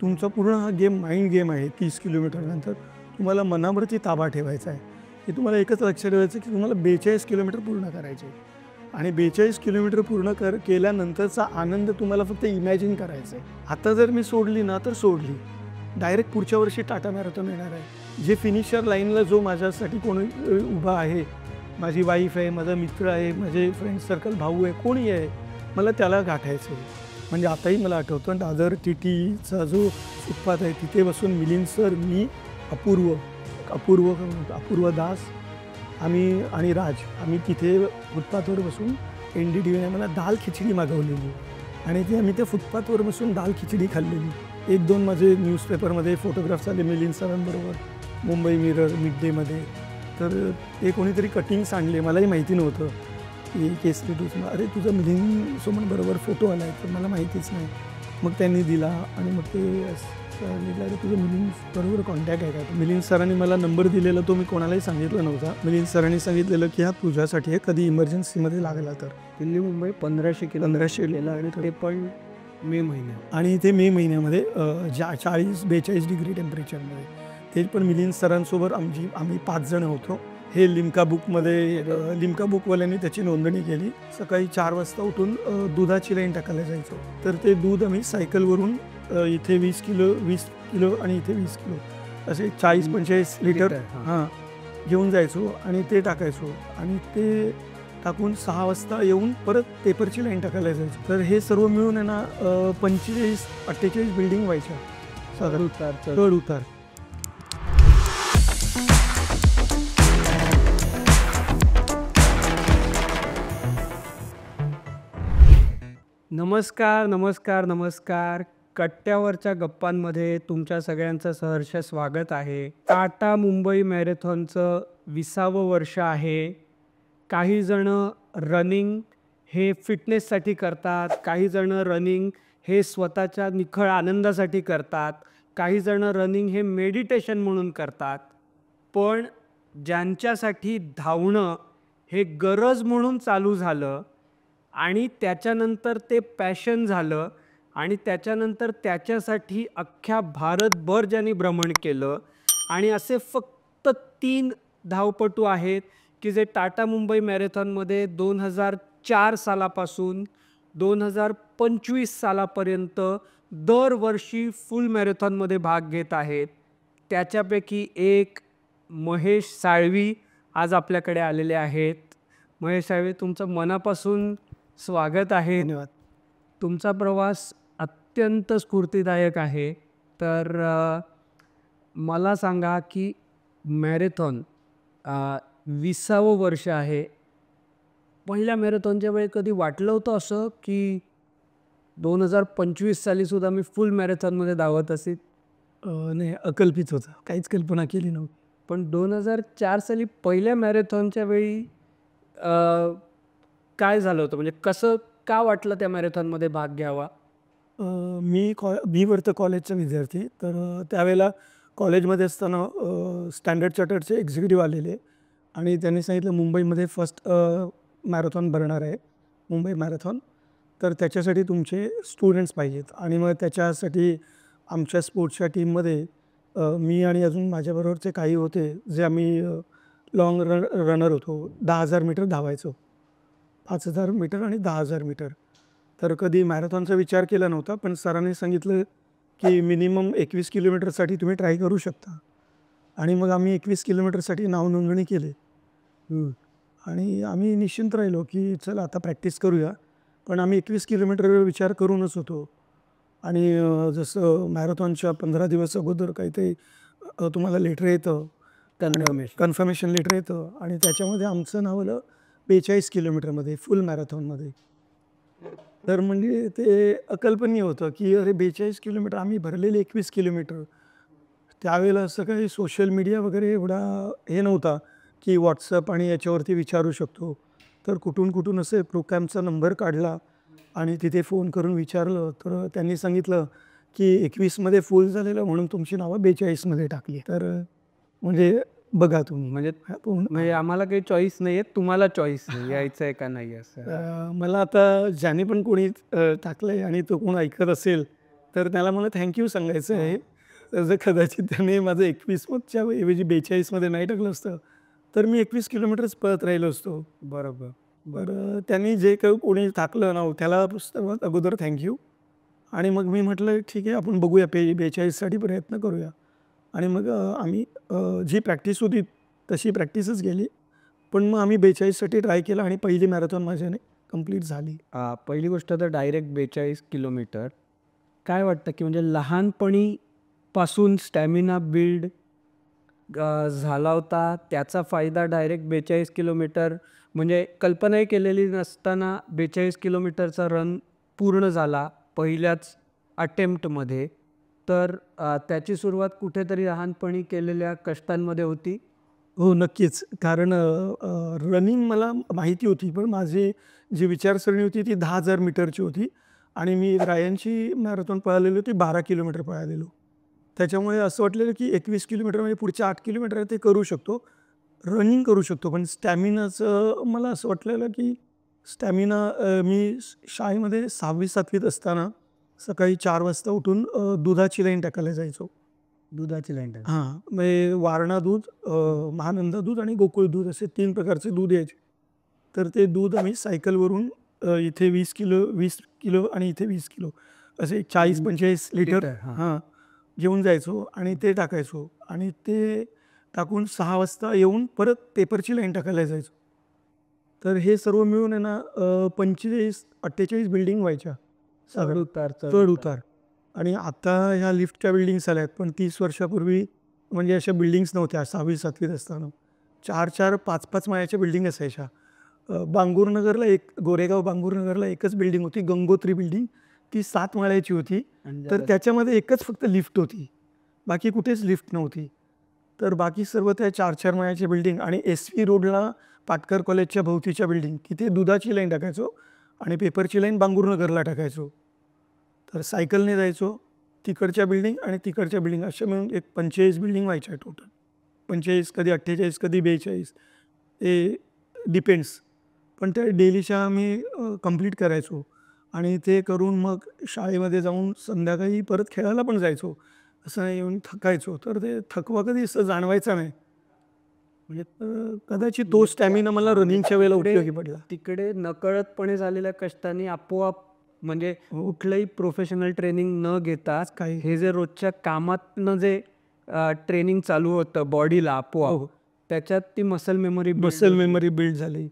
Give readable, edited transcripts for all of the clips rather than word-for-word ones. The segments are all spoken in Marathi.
तुमचा पूर्ण हा गेम माइंड गेम आहे. 30 किलोमीटरनंतर तुम्हाला मनावरती ताबा ठेवायचा आहे. हे तुम्हाला एकच लक्षात ठेवायचं की तुम्हाला 42 किलोमीटर पूर्ण करायचे आहे आणि 42 किलोमीटर पूर्ण केल्यानंतरचा आनंद तुम्हाला फक्त इमॅजिन करायचा आहे. आता जर मी सोडली ना तर सोडली, डायरेक्ट पुढच्या वर्षी टाटा मॅरेथॉन येणार आहे. जे फिनिशर लाईनला जो माझ्यासाठी कोणी उभा आहे, माझी वाईफ आहे, माझा मित्र आहे, माझे फ्रेंड सर्कल, भाऊ आहे, कोणी आहे, मला त्याला गाठायचं आहे. म्हणजे आताही मला आठवतं दादर TTचा जो फुटपाथ आहे तिथे बसून मिलिंद सर, मी, अपूर्व दास, आम्ही आणि राज, आम्ही तिथे फुटपाथवर बसून NDDVने मला दाल खिचडी मागवलेली आणि ते आम्ही त्या फुटपाथवर बसून दाल खिचडी खाल्लेली. 1-2 माझे न्यूजपेपरमध्ये फोटोग्राफ्स आले मिलिंद सरांबरोबर, मुंबई मिरर, मिड डेमध्ये. तर ते कोणीतरी कटिंग्स आणले, मलाही माहिती नव्हतं की केसरी टूजला अरे तुझा मिलिंद सोमनबरोबर फोटो आला आहे, तर मला माहितीच नाही. मग त्यांनी दिला आणि मग ते लिहिलं अरे तुझं मिलिंद बरोबर कॉन्टॅक्ट आहे का. मिलिंद सरांनी मला नंबर दिलेला तो मी कोणालाही सांगितलं नव्हता. मिलिंद सरांनी सांगितलेलं की हा तुझ्यासाठी आहे, कधी इमर्जन्सीमध्ये लागला तर. दिल्ली मुंबई 1500 लिहिला आणि ते पण मे महिन्यात. आणि ते मे महिन्यामध्ये 40-42 डिग्री टेम्परेचरमध्ये. ते पण मिलिंद सरांसोबत आम्ही 5 जण होतो. हे लिम्का बुकवाल्यांनी त्याची नोंदणी केली. सकाळी 4 वाजता उठून दुधाची लाईन टाकायला जायचो. तर ते दूध आम्ही सायकलवरून इथे 20 किलो आणि इथे 20 किलो असे 40-45 लिटर घेऊन जायचो आणि ते टाकायचो आणि ते टाकून 6 वाजता येऊन परत पेपरची लाईन टाकायला जायचो. तर हे सर्व मिळून आहे ना 45-48 बिल्डिंग व्हायच्या साधारण चढ उतार. नमस्कार. कट्ट्यावरच्या गप्पांमध्ये तुमच्या सगळ्यांचं सहर्ष स्वागत आहे. टाटा मुंबई मॅरेथॉनचं 20वं वर्ष आहे. काही जण रनिंग हे फिटनेससाठी करतात, काही जण रनिंग हे स्वतःच्या निखळ आनंदासाठी करतात, काही जण रनिंग हे मेडिटेशन म्हणून करतात. पण ज्यांच्यासाठी धावणं हे गरज म्हणून चालू झालं आणि त्याच्यानंतर ते पॅशन झालं आणि त्याच्यानंतर त्याच्यासाठी अख्ख्या भारतभर ज्यांनी भ्रमण केलं आणि असे फक्त 3 धावपटू आहेत की जे टाटा मुंबई मॅरेथॉनमध्ये 2004 सालापासून 2025 सालापर्यंत दरवर्षी फुल मॅरेथॉनमध्ये भाग घेत आहेत. त्याच्यापैकी एक महेश साळवी आज आपल्याकडे आलेले आहेत. महेश साळवी, तुमचं मनापासून स्वागत आहे. धन्यवाद. तुमचा प्रवास अत्यंत स्फूर्तिदायक आहे. तर मला सांगा की मॅरेथॉन 20वं वर्ष आहे. पहिल्या मॅरेथॉनच्या वेळी कधी वाटलं होतं असं की 2025 सालीसुद्धा मी फुल मॅरेथॉनमध्ये धावत असेल? नाही, अकल्पित होतं, काहीच कल्पना केली नव्हती. पण 2004 साली पहिल्या मॅरेथॉनच्या वेळी काय झालं होतं, म्हणजे कसं का वाटलं त्या मॅरेथॉनमध्ये भाग घ्यावा? मी वरतं कॉलेजचा विद्यार्थी. तर त्यावेळेला कॉलेजमध्ये असताना स्टँडर्ड चार्टर्डचे एक्झिक्युटिव्ह आलेले आणि त्यांनी सांगितलं मुंबईमध्ये फर्स्ट मॅरेथॉन भरणार आहे, मुंबई मॅरेथॉन. तर त्याच्यासाठी तुमचे स्टुडंट्स पाहिजेत आणि मग त्याच्यासाठी आमच्या स्पोर्ट्सच्या टीममध्ये मी आणि अजून माझ्याबरोबरचे काही होते जे आम्ही लॉंग रनर होतो. 10,000 मीटर धावायचो, 5,000 मीटर आणि 10,000 मीटर. तर कधी मॅरेथॉनचा विचार केला नव्हता, पण सरांनी सांगितलं की मिनिमम 21 किलोमीटरसाठी तुम्ही ट्राय करू शकता. आणि मग आम्ही 21 किलोमीटरसाठी नावनोंदणी केली आणि आम्ही निश्चिंत राहिलो की चला आता प्रॅक्टिस करूया. पण आम्ही 21 किलोमीटरवर विचार करूनच होतो. आणि जसं मॅरेथॉनच्या 15 दिवस अगोदर काहीतरी तुम्हाला लेटर येतं, कन्फर्मेशन लेटर येतं आणि त्याच्यामध्ये आमचं नाव आलं 42 किलोमीटरमध्ये फुल मॅरेथॉनमध्ये. तर म्हणजे ते अकल्पनीय होतं की अरे 42 किलोमीटर, आम्ही भरलेले 21 किलोमीटर. त्यावेळेला असं काही सोशल मीडिया वगैरे एवढा हे नव्हता की व्हॉट्सअप आणि याच्यावरती विचारू शकतो. तर कुठून असे प्रोग्रामचा नंबर काढला आणि तिथे फोन करून विचारलं. तर त्यांनी सांगितलं की 21मध्ये फुल झालेलं म्हणून तुमची नावं 42मध्ये टाकली. तर म्हणजे बघा तुम्ही, म्हणजे आम्हाला काही चॉईस नाही आहे, तुम्हाला चॉईस नाही यायचं आहे का नाही असं. मला आता ज्याने पण कोणी टाकलं आहे आणि तो कोण ऐकत असेल तर त्याला मला थँक्यू सांगायचं आहे. जर कदाचित त्याने माझं 21च्या ऐवजी 42मध्ये नाही टाकलं असतं तर मी 21 किलोमीटरच पळत राहिलो असतो. बरोबर. तर त्यांनी जे काही कोणी टाकलं ना त्याला सर्वात अगोदर थँक्यू. आणि मग मी म्हटलं ठीक आहे आपण बघूया 42साठी प्रयत्न करूया. आणि मग आम्ही जी प्रॅक्टिस होती तशी प्रॅक्टिसच गेली. पण मग आम्ही 42साठी ट्राय केला आणि पहिली मॅरेथॉन माझ्याने कंप्लीट झाली. पहिली गोष्ट तर डायरेक्ट 42 किलोमीटर. काय वाटतं की म्हणजे लहानपणीपासून स्टॅमिना बिल्ड झाला होता, त्याचा फायदा डायरेक्ट 42 किलोमीटर म्हणजे कल्पनाही केलेली नसताना 42 किलोमीटरचा रन पूर्ण झाला पहिल्याच अटेम्प्टमध्ये. तर त्याची सुरुवात कुठेतरी लहानपणी केलेल्या कष्टांमध्ये होती. हो, नक्कीच. कारण रनिंग मला माहिती होती, पण माझी जी विचारसरणी होती ती 10,000 मीटरची होती आणि मी रायनची मॅरेथॉन पळालेली होती 12 किलोमीटर पळालेलो. त्याच्यामुळे असं वाटलेलं की 21 किलोमीटर म्हणजे पुढचे 8 किलोमीटर आहे ते करू शकतो. रनिंग करू शकतो, पण स्टॅमिनाचं मला असं वाटलेलं की स्टॅमिना मी शाळेमध्ये 6वी-7वीत असताना सकाळी 4 वाजता उठून दुधाची लाईन टाकायला जायचो. दुधाची लाईन. हां, म्हणजे वारणा दूध, महानंदा दूध आणि गोकुळ दूध असे 3 प्रकारचे दूध यायचे. तर ते दूध आम्ही सायकलवरून इथे 20 किलो आणि इथे 20 किलो असे 40-45 लिटर लिटर, हां. हां, घेऊन जायचो आणि ते टाकायचो आणि ते टाकून 6 वाजता येऊन परत पेपरची लाईन टाकायला जायचो. तर हे सर्व मिळून आहे ना 45-48 बिल्डिंग व्हायच्या. चढ उतार, चढ चढ उतार. उतार. आणि आता ह्या लिफ्टच्या बिल्डिंग्स आल्या आहेत, पण 30 वर्षापूर्वी म्हणजे अशा बिल्डिंग्स नव्हत्या. 6वी-7वीत असताना 4-4, 5-5 माळ्याच्या बिल्डिंग असायच्या. बांगूरनगरला गोरेगाव बांगूरनगरला एकच बिल्डिंग होती, गंगोत्री बिल्डिंग. ती 7 माळ्याची होती. तर त्याच्यामध्ये एकच फक्त लिफ्ट होती. बाकी कुठेच लिफ्ट नव्हती. तर बाकी सर्व त्या 4-4 माळ्याच्या बिल्डिंग आणि SV रोडला पाटकर कॉलेजच्या भोवतीच्या बिल्डिंग तिथे दुधाची लाईन टाकायचो आणि पेपरची लाईन बांगूरनगरला टाकायचो. तर सायकलने जायचो. तिकडच्या बिल्डिंग आणि तिकडच्या बिल्डिंग अशा मिळून एक 45 बिल्डिंग व्हायच्या टोटल. 45 कधी 48 कधी 42 ते डिपेंड्स. पण त्या डेलीच्या आम्ही कंप्लीट करायचो आणि ते करून मग शाळेमध्ये जाऊन संध्याकाळी परत खेळायला पण जायचो. असं येऊन थकायचो. तर ते थकवा कधी असं जाणवायचा नाही. म्हणजे कदाचित तो स्टॅमिना मला रनिंगच्या वेळेला उपयोगी पडला. तिकडे नकळतपणे झालेल्या कष्टांनी आपोआप म्हणजे कुठलंही प्रोफेशनल ट्रेनिंग न घेता काही हे जे रोजच्या कामातनं जे ट्रेनिंग चालू होतं बॉडीला आपोआप, हो. त्याच्यात ती muscle memory muscle memory build झाली.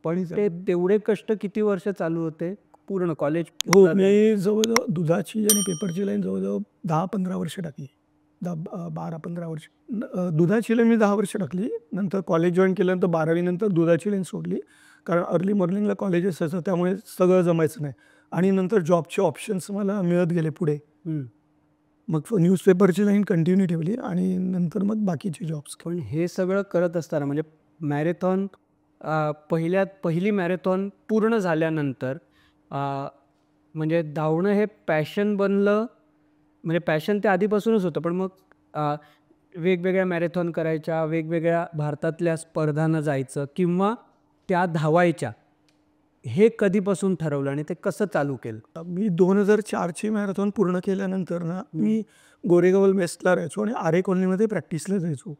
पण ते तेवढे कष्ट किती वर्ष चालू होते पूर्ण कॉलेज? हो, मी जवळजवळ दुधाची आणि पेपरची लाईन जवळजवळ 10-15 वर्ष टाकली. 12-15 वर्ष. दुधाची लाईन मी 10 वर्ष टाकली. नंतर कॉलेज जॉईन केल्यानंतर 12वी नंतर दुधाची लाईन सोडली. कारण अर्ली मॉर्निंगला कॉलेज असायचं त्यामुळे सगळं जमायचं नाही. आणि नंतर जॉबचे ऑप्शन्स मला मिळत गेले पुढे. मग न्यूजपेपरची लाईन कंटिन्यू ठेवली आणि नंतर मग बाकीचे जॉब्स. पण हे सगळं करत असताना म्हणजे मॅरेथॉन पहिली मॅरेथॉन पूर्ण झाल्यानंतर म्हणजे धावणं हे पॅशन बनलं. म्हणजे पॅशन ते आधीपासूनच होतं, पण मग वेगवेगळ्या मॅरेथॉन करायच्या, वेगवेगळ्या भारतातल्या स्पर्धांना जायचं किंवा त्या धावायच्या, हे कधीपासून ठरवलं आणि ते कसं चालू केलं? मी 2004ची मॅरेथॉन पूर्ण केल्यानंतर ना मी गोरेगाव वेस्टला राहायचो आणि आरे कॉलनीमध्ये प्रॅक्टिसला जायचो.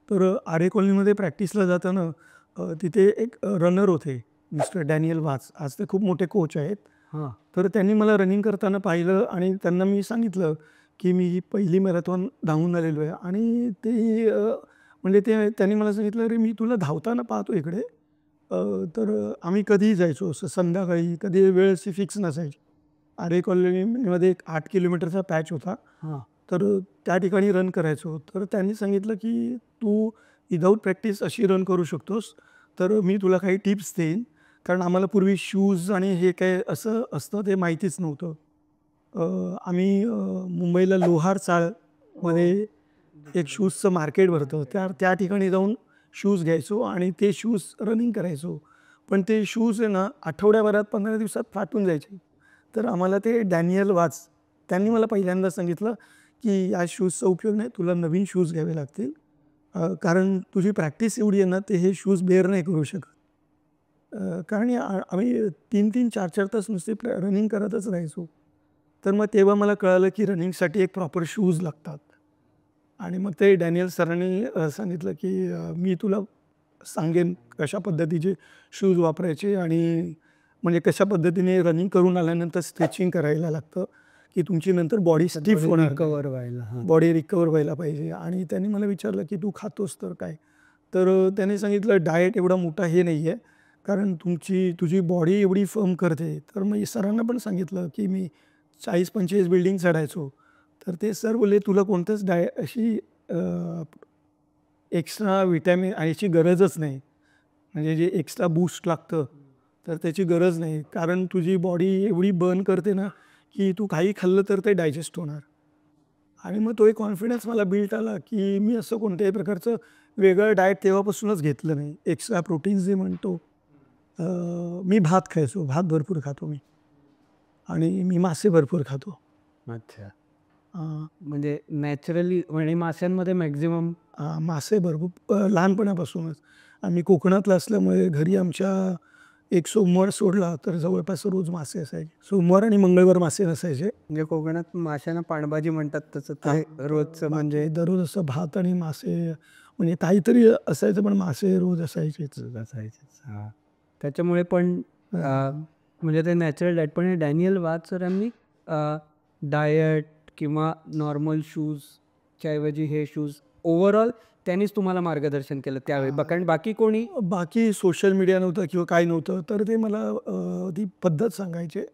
तर आरे कॉलनीमध्ये प्रॅक्टिसला जाताना तिथे एक रनर होते, मिस्टर डॅनियल वाच. आज ते खूप मोठे कोच आहेत. हां. तर त्यांनी मला रनिंग करताना पाहिलं आणि त्यांना मी सांगितलं की मी ही पहिली मॅरेथॉन धावून आलेलो आहे आणि ते म्हणजे त्यांनी मला सांगितलं, अरे मी तुला धावताना पाहतो इकडे. तर आम्ही कधीही जायचो असं संध्याकाळी, कधी वेळ अशी फिक्स नसायची. आरे कॉलनीमध्ये एक 8 किलोमीटरचा पॅच होता. हां. तर त्या ठिकाणी रन करायचो. तर त्यांनी सांगितलं की तू विदाऊट प्रॅक्टिस अशी रन करू शकतोस. तर मी तुला काही टिप्स देईन. कारण आम्हाला पूर्वी शूज आणि हे काय असं असतं ते माहितीच नव्हतं. आम्ही मुंबईला लोहार चाळमध्ये एक शूजचं मार्केट भरतं. त्या ठिकाणी जाऊन शूज घ्यायचो आणि ते शूज रनिंग करायचो. पण ते शूज आहे ना आठवड्याभरात 15 दिवसात फाटून जायचे. तर आम्हाला ते डॅनियल वाच त्यांनी मला पहिल्यांदा सांगितलं की या शूजचा उपयोग नाही, तुला नवीन शूज घ्यावे लागतील. कारण तुझी प्रॅक्टिस एवढी आहे ना ते हे शूज बेअर नाही करू शकत. कारण आम्ही 3-3, 4-4 तास नुसते रनिंग करतच राहायचो. तर मग तेव्हा मला कळालं की रनिंगसाठी एक प्रॉपर शूज लागतात. आणि मग ते डॅनियल सरांनी सांगितलं की मी तुला सांगेन कशा पद्धतीचे शूज वापरायचे आणि म्हणजे कशा पद्धतीने रनिंग करून आल्यानंतर स्ट्रेचिंग करायला लागतं की तुमची नंतर बॉडी स्टिफ होणार, कव्हर व्हायला. बॉडी रिकवर व्हायला पाहिजे. आणि त्यांनी मला विचारलं की तू खातोस तर काय? तर त्याने सांगितलं डाएट एवढा मोठा हे नाही आहे, कारण तुझी बॉडी एवढी फर्म करते. तर मी सरांना पण सांगितलं की मी 40-45 बिल्डिंग चढायचो. तर ते सर बोलले तुला कोणतंच अशी एक्स्ट्रा विटॅमिन याची गरजच नाही, म्हणजे जे एक्स्ट्रा बूस्ट लागतं तर त्याची गरज नाही, कारण तुझी बॉडी एवढी बर्न करते ना की तू काही खाल्लं तर ते डायजेस्ट होणार. आणि मग तो एक कॉन्फिडन्स मला बिल्ट आला की मी असं कोणत्याही प्रकारचं वेगळं डाएट तेव्हापासूनच घेतलं नाही. एक्स्ट्रा प्रोटीन्स जे म्हणतो, मी भात खायचो, भात भरपूर खातो मी, आणि मी मासे भरपूर खातो. अच्छा. अं, म्हणजे नॅचरली म्हणजे माशांमध्ये मॅक्झिमम मासे भरपूर लहानपणापासूनच. आम्ही कोकणातलं असल्यामुळे घरी आमच्या एक सोमवार सोडला तर जवळपास रोज मासे असायचे. सोमवार आणि मंगळवार मासे नसायचे. म्हणजे कोकणात माशांना पाणभाजी म्हणतात तसं ते रोजचं म्हणजे म्हणजे दररोज असं भात आणि मासे, म्हणजे काहीतरी असायचं, पण मासे रोज असायचेच. असायचेच. हां. त्याच्यामुळे पण म्हणजे ते नॅचरल डाएट. पण डॅनियल वाघ सरांनी डाएट किंवा नॉर्मल शूजच्या ऐवजी हे शूज ओव्हरऑल त्यांनीच तुम्हाला मार्गदर्शन केलं त्यावेळी, कारण बाकी कोणी बाकी सोशल मीडिया नव्हतं किंवा काय नव्हतं, तर ते मला ती पद्धत सांगायचे.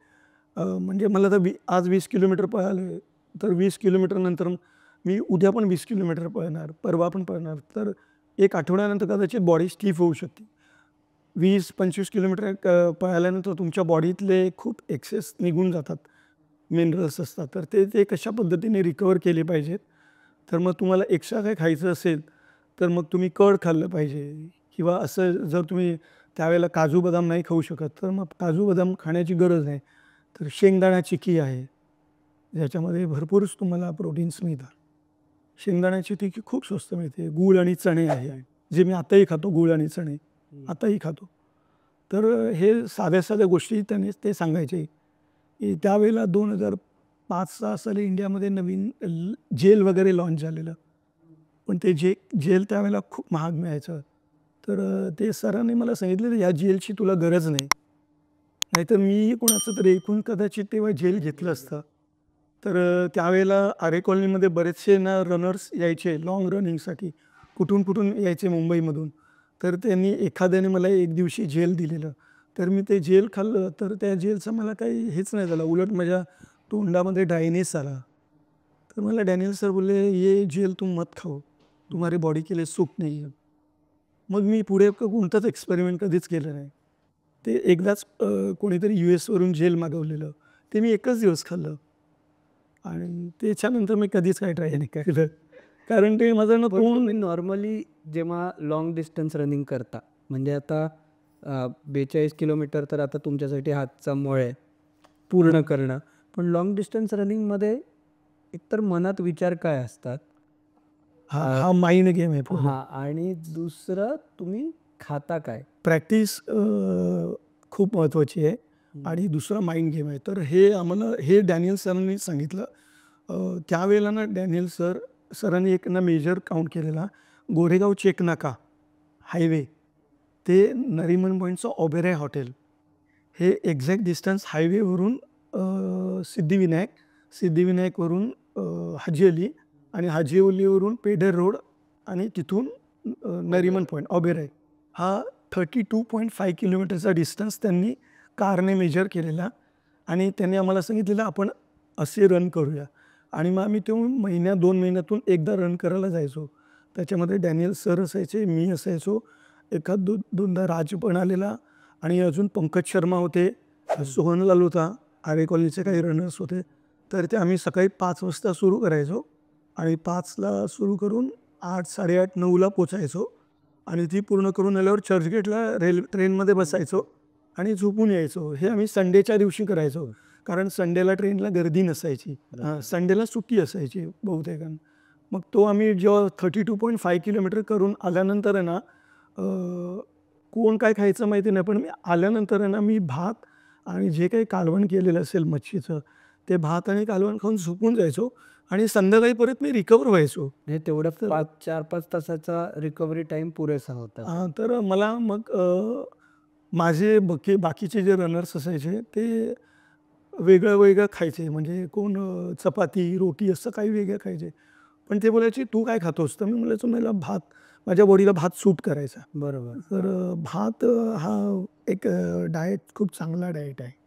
म्हणजे मला तर आज 20 किलोमीटर पळाले तर 20 किलोमीटर नंतर मी उद्या पण 20 किलोमीटर पळणार, परवा पण पळणार. तर एक आठवड्यानंतर कदाचित बॉडी स्टिफ होऊ शकते. 20-25 किलोमीटर पळाल्यानंतर तुमच्या बॉडीतले खूप एक्सेस निघून जातात, मिनरल्स असतात, तर ते कशा पद्धतीने रिकवर केले पाहिजेत. तर मग तुम्हाला एक्स्ट्रा काय खायचं असेल तर मग तुम्ही कड खाल्लं पाहिजे, किंवा असं जर तुम्ही त्यावेळेला काजू बदाम नाही खाऊ शकत तर मग काजू बदाम खाण्याची गरज नाही. तर शेंगदाणा चिक्की आहे, ज्याच्यामध्ये भरपूर तुम्हाला प्रोटीन्स मिळतात. शेंगदाण्याची चिक्की खूप स्वस्त मिळते. गूळ आणि चणे आहे, जे मी आताही खातो, गूळ आणि चणे आताही खातो. तर हे साध्या साध्या गोष्टी ते सांगायचे की त्यावेळेला 2005-06 साली इंडियामध्ये नवीन जेल वगैरे लॉन्च झालेलं, पण ते जेल त्यावेळेला खूप महाग मिळायचं. तर ते सरांनी मला सांगितलं या जेलची तुला गरज नाही, नाहीतर मी कोणाचं तरी ऐकून कदाचित तेव्हा जेल घेतलं असतं. तर त्यावेळेला आरे कॉलनीमध्ये बरेचसे ना रनर्स यायचे लाँग रनिंगसाठी, कुठून कुठून यायचे मुंबईमधून. तर त्यांनी एखाद्याने मला एक दिवशी जेल दिलेलं, तर मी ते जेल खाल्लं, तर त्या जेलचं मला काही हेच नाही झालं, उलट माझ्या तोंडामध्ये ड्रायनेस आला. तर मला डॅनियल सर बोलले ये जेल तुम मत खाओ, तुम्हारी बॉडी के लिए सूट नाही है. मग मी पुढे कोणताच एक्सपेरिमेंट कधीच केलं नाही. ते एकदाच कोणीतरी US वरून जेल मागवलेलं, ते मी एकच दिवस खाल्लं, आणि त्याच्यानंतर मी कधीच काही ट्राय नाही केलं, कारण ते माझं ना तुम्ही नॉर्मली जेव्हा लॉंग डिस्टन्स रनिंग करता, म्हणजे आता 42 किलोमीटर तर आता तुमच्यासाठी हातचा मळ आहे पूर्ण करणं, पण लॉंग डिस्टन्स रनिंगमध्ये एकतर मनात विचार काय असतात, हा माइंड गेम आहे. हां, आणि दुसरं तुम्ही खाता काय? प्रॅक्टिस खूप महत्त्वाची आहे, आणि दुसरा माइंड गेम आहे. तर हे डॅनियल सरांनी सांगितलं. त्यावेळेला ना डॅनियल सरांनी एक ना मेजर काउंट केलेला, गोरेगाव चेकनाका हायवे ते नरिमन पॉईंटचं ओबेराय हॉटेल, हे एक्झॅक्ट डिस्टन्स हायवेवरून सिद्धिविनायकवरून हाजी अली, आणि हाजी अलीवरून पेडर रोड, आणि तिथून नरिमन पॉईंट ओबेराय, हा 32.5 किलोमीटरचा डिस्टन्स त्यांनी कारने मेजर केलेला. आणि त्यांनी आम्हाला सांगितलेलं आपण असे रन करूया. आणि मग आम्ही तो 2 महिन्यातून एकदा रन करायला जायचो. त्याच्यामध्ये डॅनियल सर असायचे, मी असायचो, दोनदा राज पण आलेला, आणि अजून पंकज शर्मा होते, सोहनलाल होता, आरे कॉलनीचे काही रनर्स होते. तर ते आम्ही सकाळी 5 वाजता सुरू करायचो, आणि 5ला सुरू करून 8, 8:30, 9ला पोचायचो, आणि ती पूर्ण करून आल्यावर चर्चगेटला ट्रेनमध्ये बसायचो आणि झोपून यायचो. हे आम्ही संडेच्या दिवशी करायचो, कारण संडेला ट्रेनला गर्दी नसायची, संडेला सुट्टी असायची बहुतेकांना. मग तो आम्ही जेव्हा 32.5 किलोमीटर करून आल्यानंतर आहे ना, कोण काय खायचं माहिती नाही, पण मी आल्यानंतर आहे ना, मी भात आणि जे काही कालवण केलेलं असेल मच्छीचं, ते भात आणि कालवण खाऊन झोपून जायचो आणि संध्याकाळी परत मी रिकवर व्हायचो. म्हणजे तेवढं 4-5 तासाचा रिकव्हरी टाइम पुरेसा होता. तर मला मग माझे बाकीचे जे रनर्स असायचे ते वेगळं खायचे, म्हणजे कोण चपाती, रोटी असं काही वेगळं खायचे. पण ते बोलायचे, "तू काय खातोस?" तर मी म्हणायचो, "मला भात, माझ्या बॉडीला भात सूट करायचा." बरोबर. तर भात हा एक डाएट खूप चांगला डाएट आहे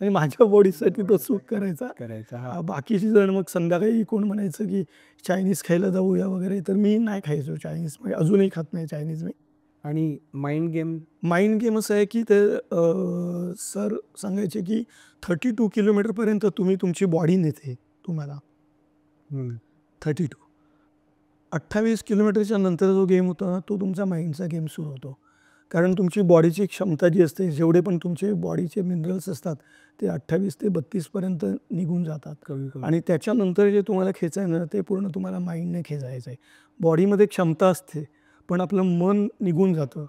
आणि माझ्या बॉडीसाठी तो सूट करायचा. करायचा. हां. बाकीची जण मग संध्याकाळी कोण म्हणायचं, की चायनीज खायला जाऊया वगैरे, तर मी नाही खायचो चायनीज, म्हणजे अजूनही खात नाही चायनीज मी. आणि माइंड गेम माइंड गेम असं आहे, की ते सर सांगायचे, की 32 किलोमीटरपर्यंत तुम्ही तुमची बॉडी नेते तुम्हाला. 32 28 किलोमीटरच्या नंतर जो गेम होता ना, तो तुमचा माइंडचा गेम सुरू होतो. कारण तुमची बॉडीची क्षमता जी असते, जेवढे पण तुमचे बॉडीचे मिनरल्स असतात, ते 28 ते 32 पर्यंत निघून जातात. कमी. आणि त्याच्यानंतर जे तुम्हाला खेचायचं ना, ते पूर्ण तुम्हाला माइंडने खेचायचं आहे. बॉडीमध्ये क्षमता असते, पण आपलं मन निघून जातं,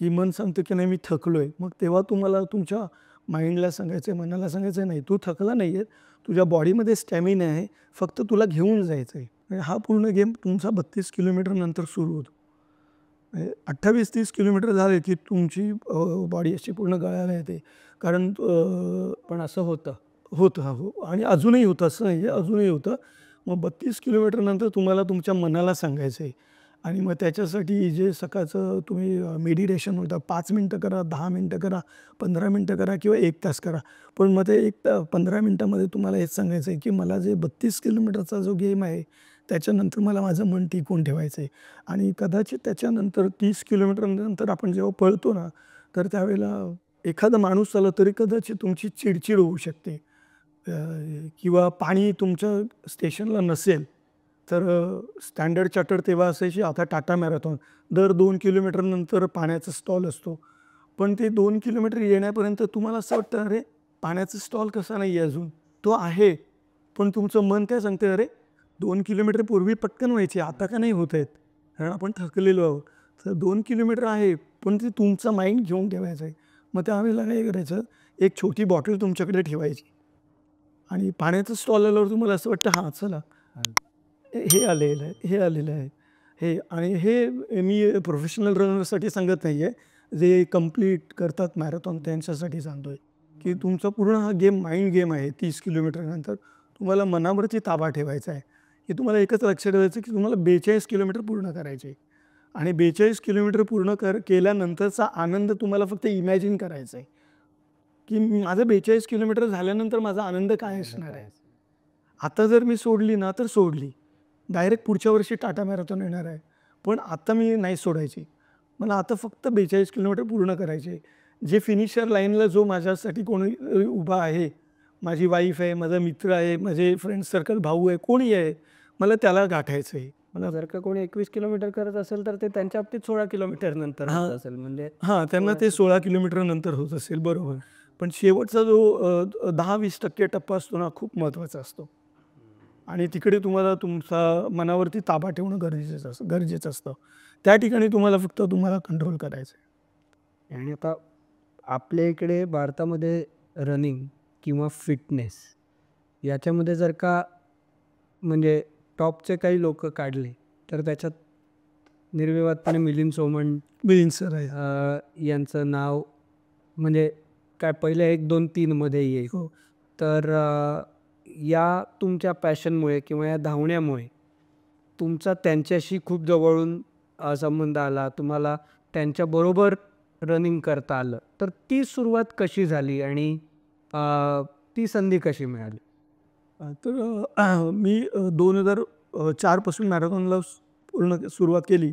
की मन सांगतं की नाही मी थकलो आहे. मग तेव्हा तुम्हाला तुमच्या माइंडला सांगायचं आहे, मनाला सांगायचं आहे, नाही तू थकला नाही आहे, तुझ्या बॉडीमध्ये स्टॅमिना आहे, फक्त तुला घेऊन जायचं आहे. आणि हा पूर्ण गेम तुमचा 32 किलोमीटर नंतर सुरू होतो. 28-30 किलोमीटर झाले की तुमची बॉडी अशी पूर्ण गळायला येते. कारण पण असं होतं. होतं हो, आणि अजूनही होतं, असं नाही आहे, अजूनही होतं. मग 32 किलोमीटर नंतर तुम्हाला तुमच्या मनाला सांगायचं आहे आणि मग त्याच्यासाठी जे सकाळचं तुम्ही मेडिटेशन होतं, 5 मिनटं करा, 10 मिनटं करा, 15 मिनटं करा किंवा 1 तास करा. पण मग ते 15 मिनटामध्ये तुम्हाला हेच सांगायचं आहे, की मला जे 32 किलोमीटरचा जो गेम आहे, त्याच्यानंतर मला माझं मन टिकवून ठेवायचं आहे. आणि कदाचित त्याच्यानंतर 30 किलोमीटर नंतर आपण जेव्हा पळतो ना, तर त्यावेळेला एखादा माणूस आला तरी कदाचित तुमची चिडचिड होऊ शकते. अ, किंवा पाणी तुमच्या स्टेशनला नसेल, तर स्टँडर्ड चार्टर्ड तेव्हा असायची, आता टाटा मॅरेथॉन. दर 2 किलोमीटर नंतर पाण्याचा स्टॉल असतो. पण ते 2 किलोमीटर येण्यापर्यंत तुम्हाला असं वाटतं, "अरे, पाण्याचा स्टॉल कसा नाही आहे अजून?" तो आहे. पण तुमचं मन काय सांगतंय, "अरे, 2 किलोमीटर पूर्वी पटकन व्हायची, आता का नाही होत आहेत?" कारण आपण थकलेलो आहोत. तर 2 किलोमीटर आहे, पण ते तुमचा माइंड घेऊन ठेवायचं आहे. मग त्यावेळेला काय करायचं, एक छोटी बॉटल तुमच्याकडे ठेवायची आणि पाण्याचं स्टॉल आल्यावर तुम्हाला असं वाटतं, "हां, चला, हे आलेलं आहे, हे आलेलं आहे." हे आणि हे मी प्रोफेशनल रनर्ससाठी सांगत नाही आहे. जे कंप्लीट करतात मॅरेथॉन त्यांच्यासाठी सांगतोय, की तुमचा पूर्ण हा गेम माइंड गेम आहे. 30 किलोमीटरनंतर तुम्हाला मनावरती ताबा ठेवायचा आहे, की तुम्हाला एकच लक्षात ठेवायचं, की तुम्हाला 42 किलोमीटर पूर्ण करायचे आहे आणि 42 किलोमीटर पूर्ण केल्यानंतरचा आनंद तुम्हाला फक्त इमॅजिन करायचा आहे, की माझं 42 किलोमीटर झाल्यानंतर माझा आनंद काय असणार आहे. आता जर मी सोडली ना, तर सोडली. डायरेक्ट पुढच्या वर्षी टाटा मॅरेथॉन येणार आहे. पण आता मी नाही सोडायची. मला आता फक्त 42 किलोमीटर पूर्ण करायचे. जे फिनिशर लाईनला जो माझ्यासाठी कोणी उभा आहे, माझी वाईफ आहे, माझा मित्र आहे, माझे फ्रेंड सर्कल, भाऊ आहे, कोणी आहे, मला त्याला गाठायचं आहे. मला जर का कोणी 21 किलोमीटर करत असेल तर ते त्यांच्या बाबतीत 16 किलोमीटर नंतर होत असेल. म्हणजे त्यांना ते 16 किलोमीटर नंतर होत असेल, बरोबर. पण शेवटचा जो 10-20% टप्पा असतो ना, खूप महत्त्वाचा असतो. आणि तिकडे तुम्हाला तुमचा मनावरती ताबा ठेवणं गरजेचं असतं. त्या ठिकाणी तुम्हाला कंट्रोल करायचं आहे. आणि आता आपल्या इकडे भारतामध्ये रनिंग किंवा फिटनेस याच्यामध्ये जर का म्हणजे टॉपचे काही लोक काढले तर त्याच्यात निर्विवादपणे मिलिंद सोमण मिलिंद सर आहे. यांचं नाव म्हणजे काय पहिल्या 1, 2, 3 मध्ये येईल. हो. तर या तुमच्या पॅशनमुळे किंवा या धावण्यामुळे तुमचा त्यांच्याशी खूप जवळून संबंध आला, तुम्हाला त्यांच्याबरोबर रनिंग करता आलं, तर ती सुरुवात कशी झाली आणि ती संधी कशी मिळाली? तर मी 2004 पासून मॅरेथॉनला पूर्ण सुरुवात केली.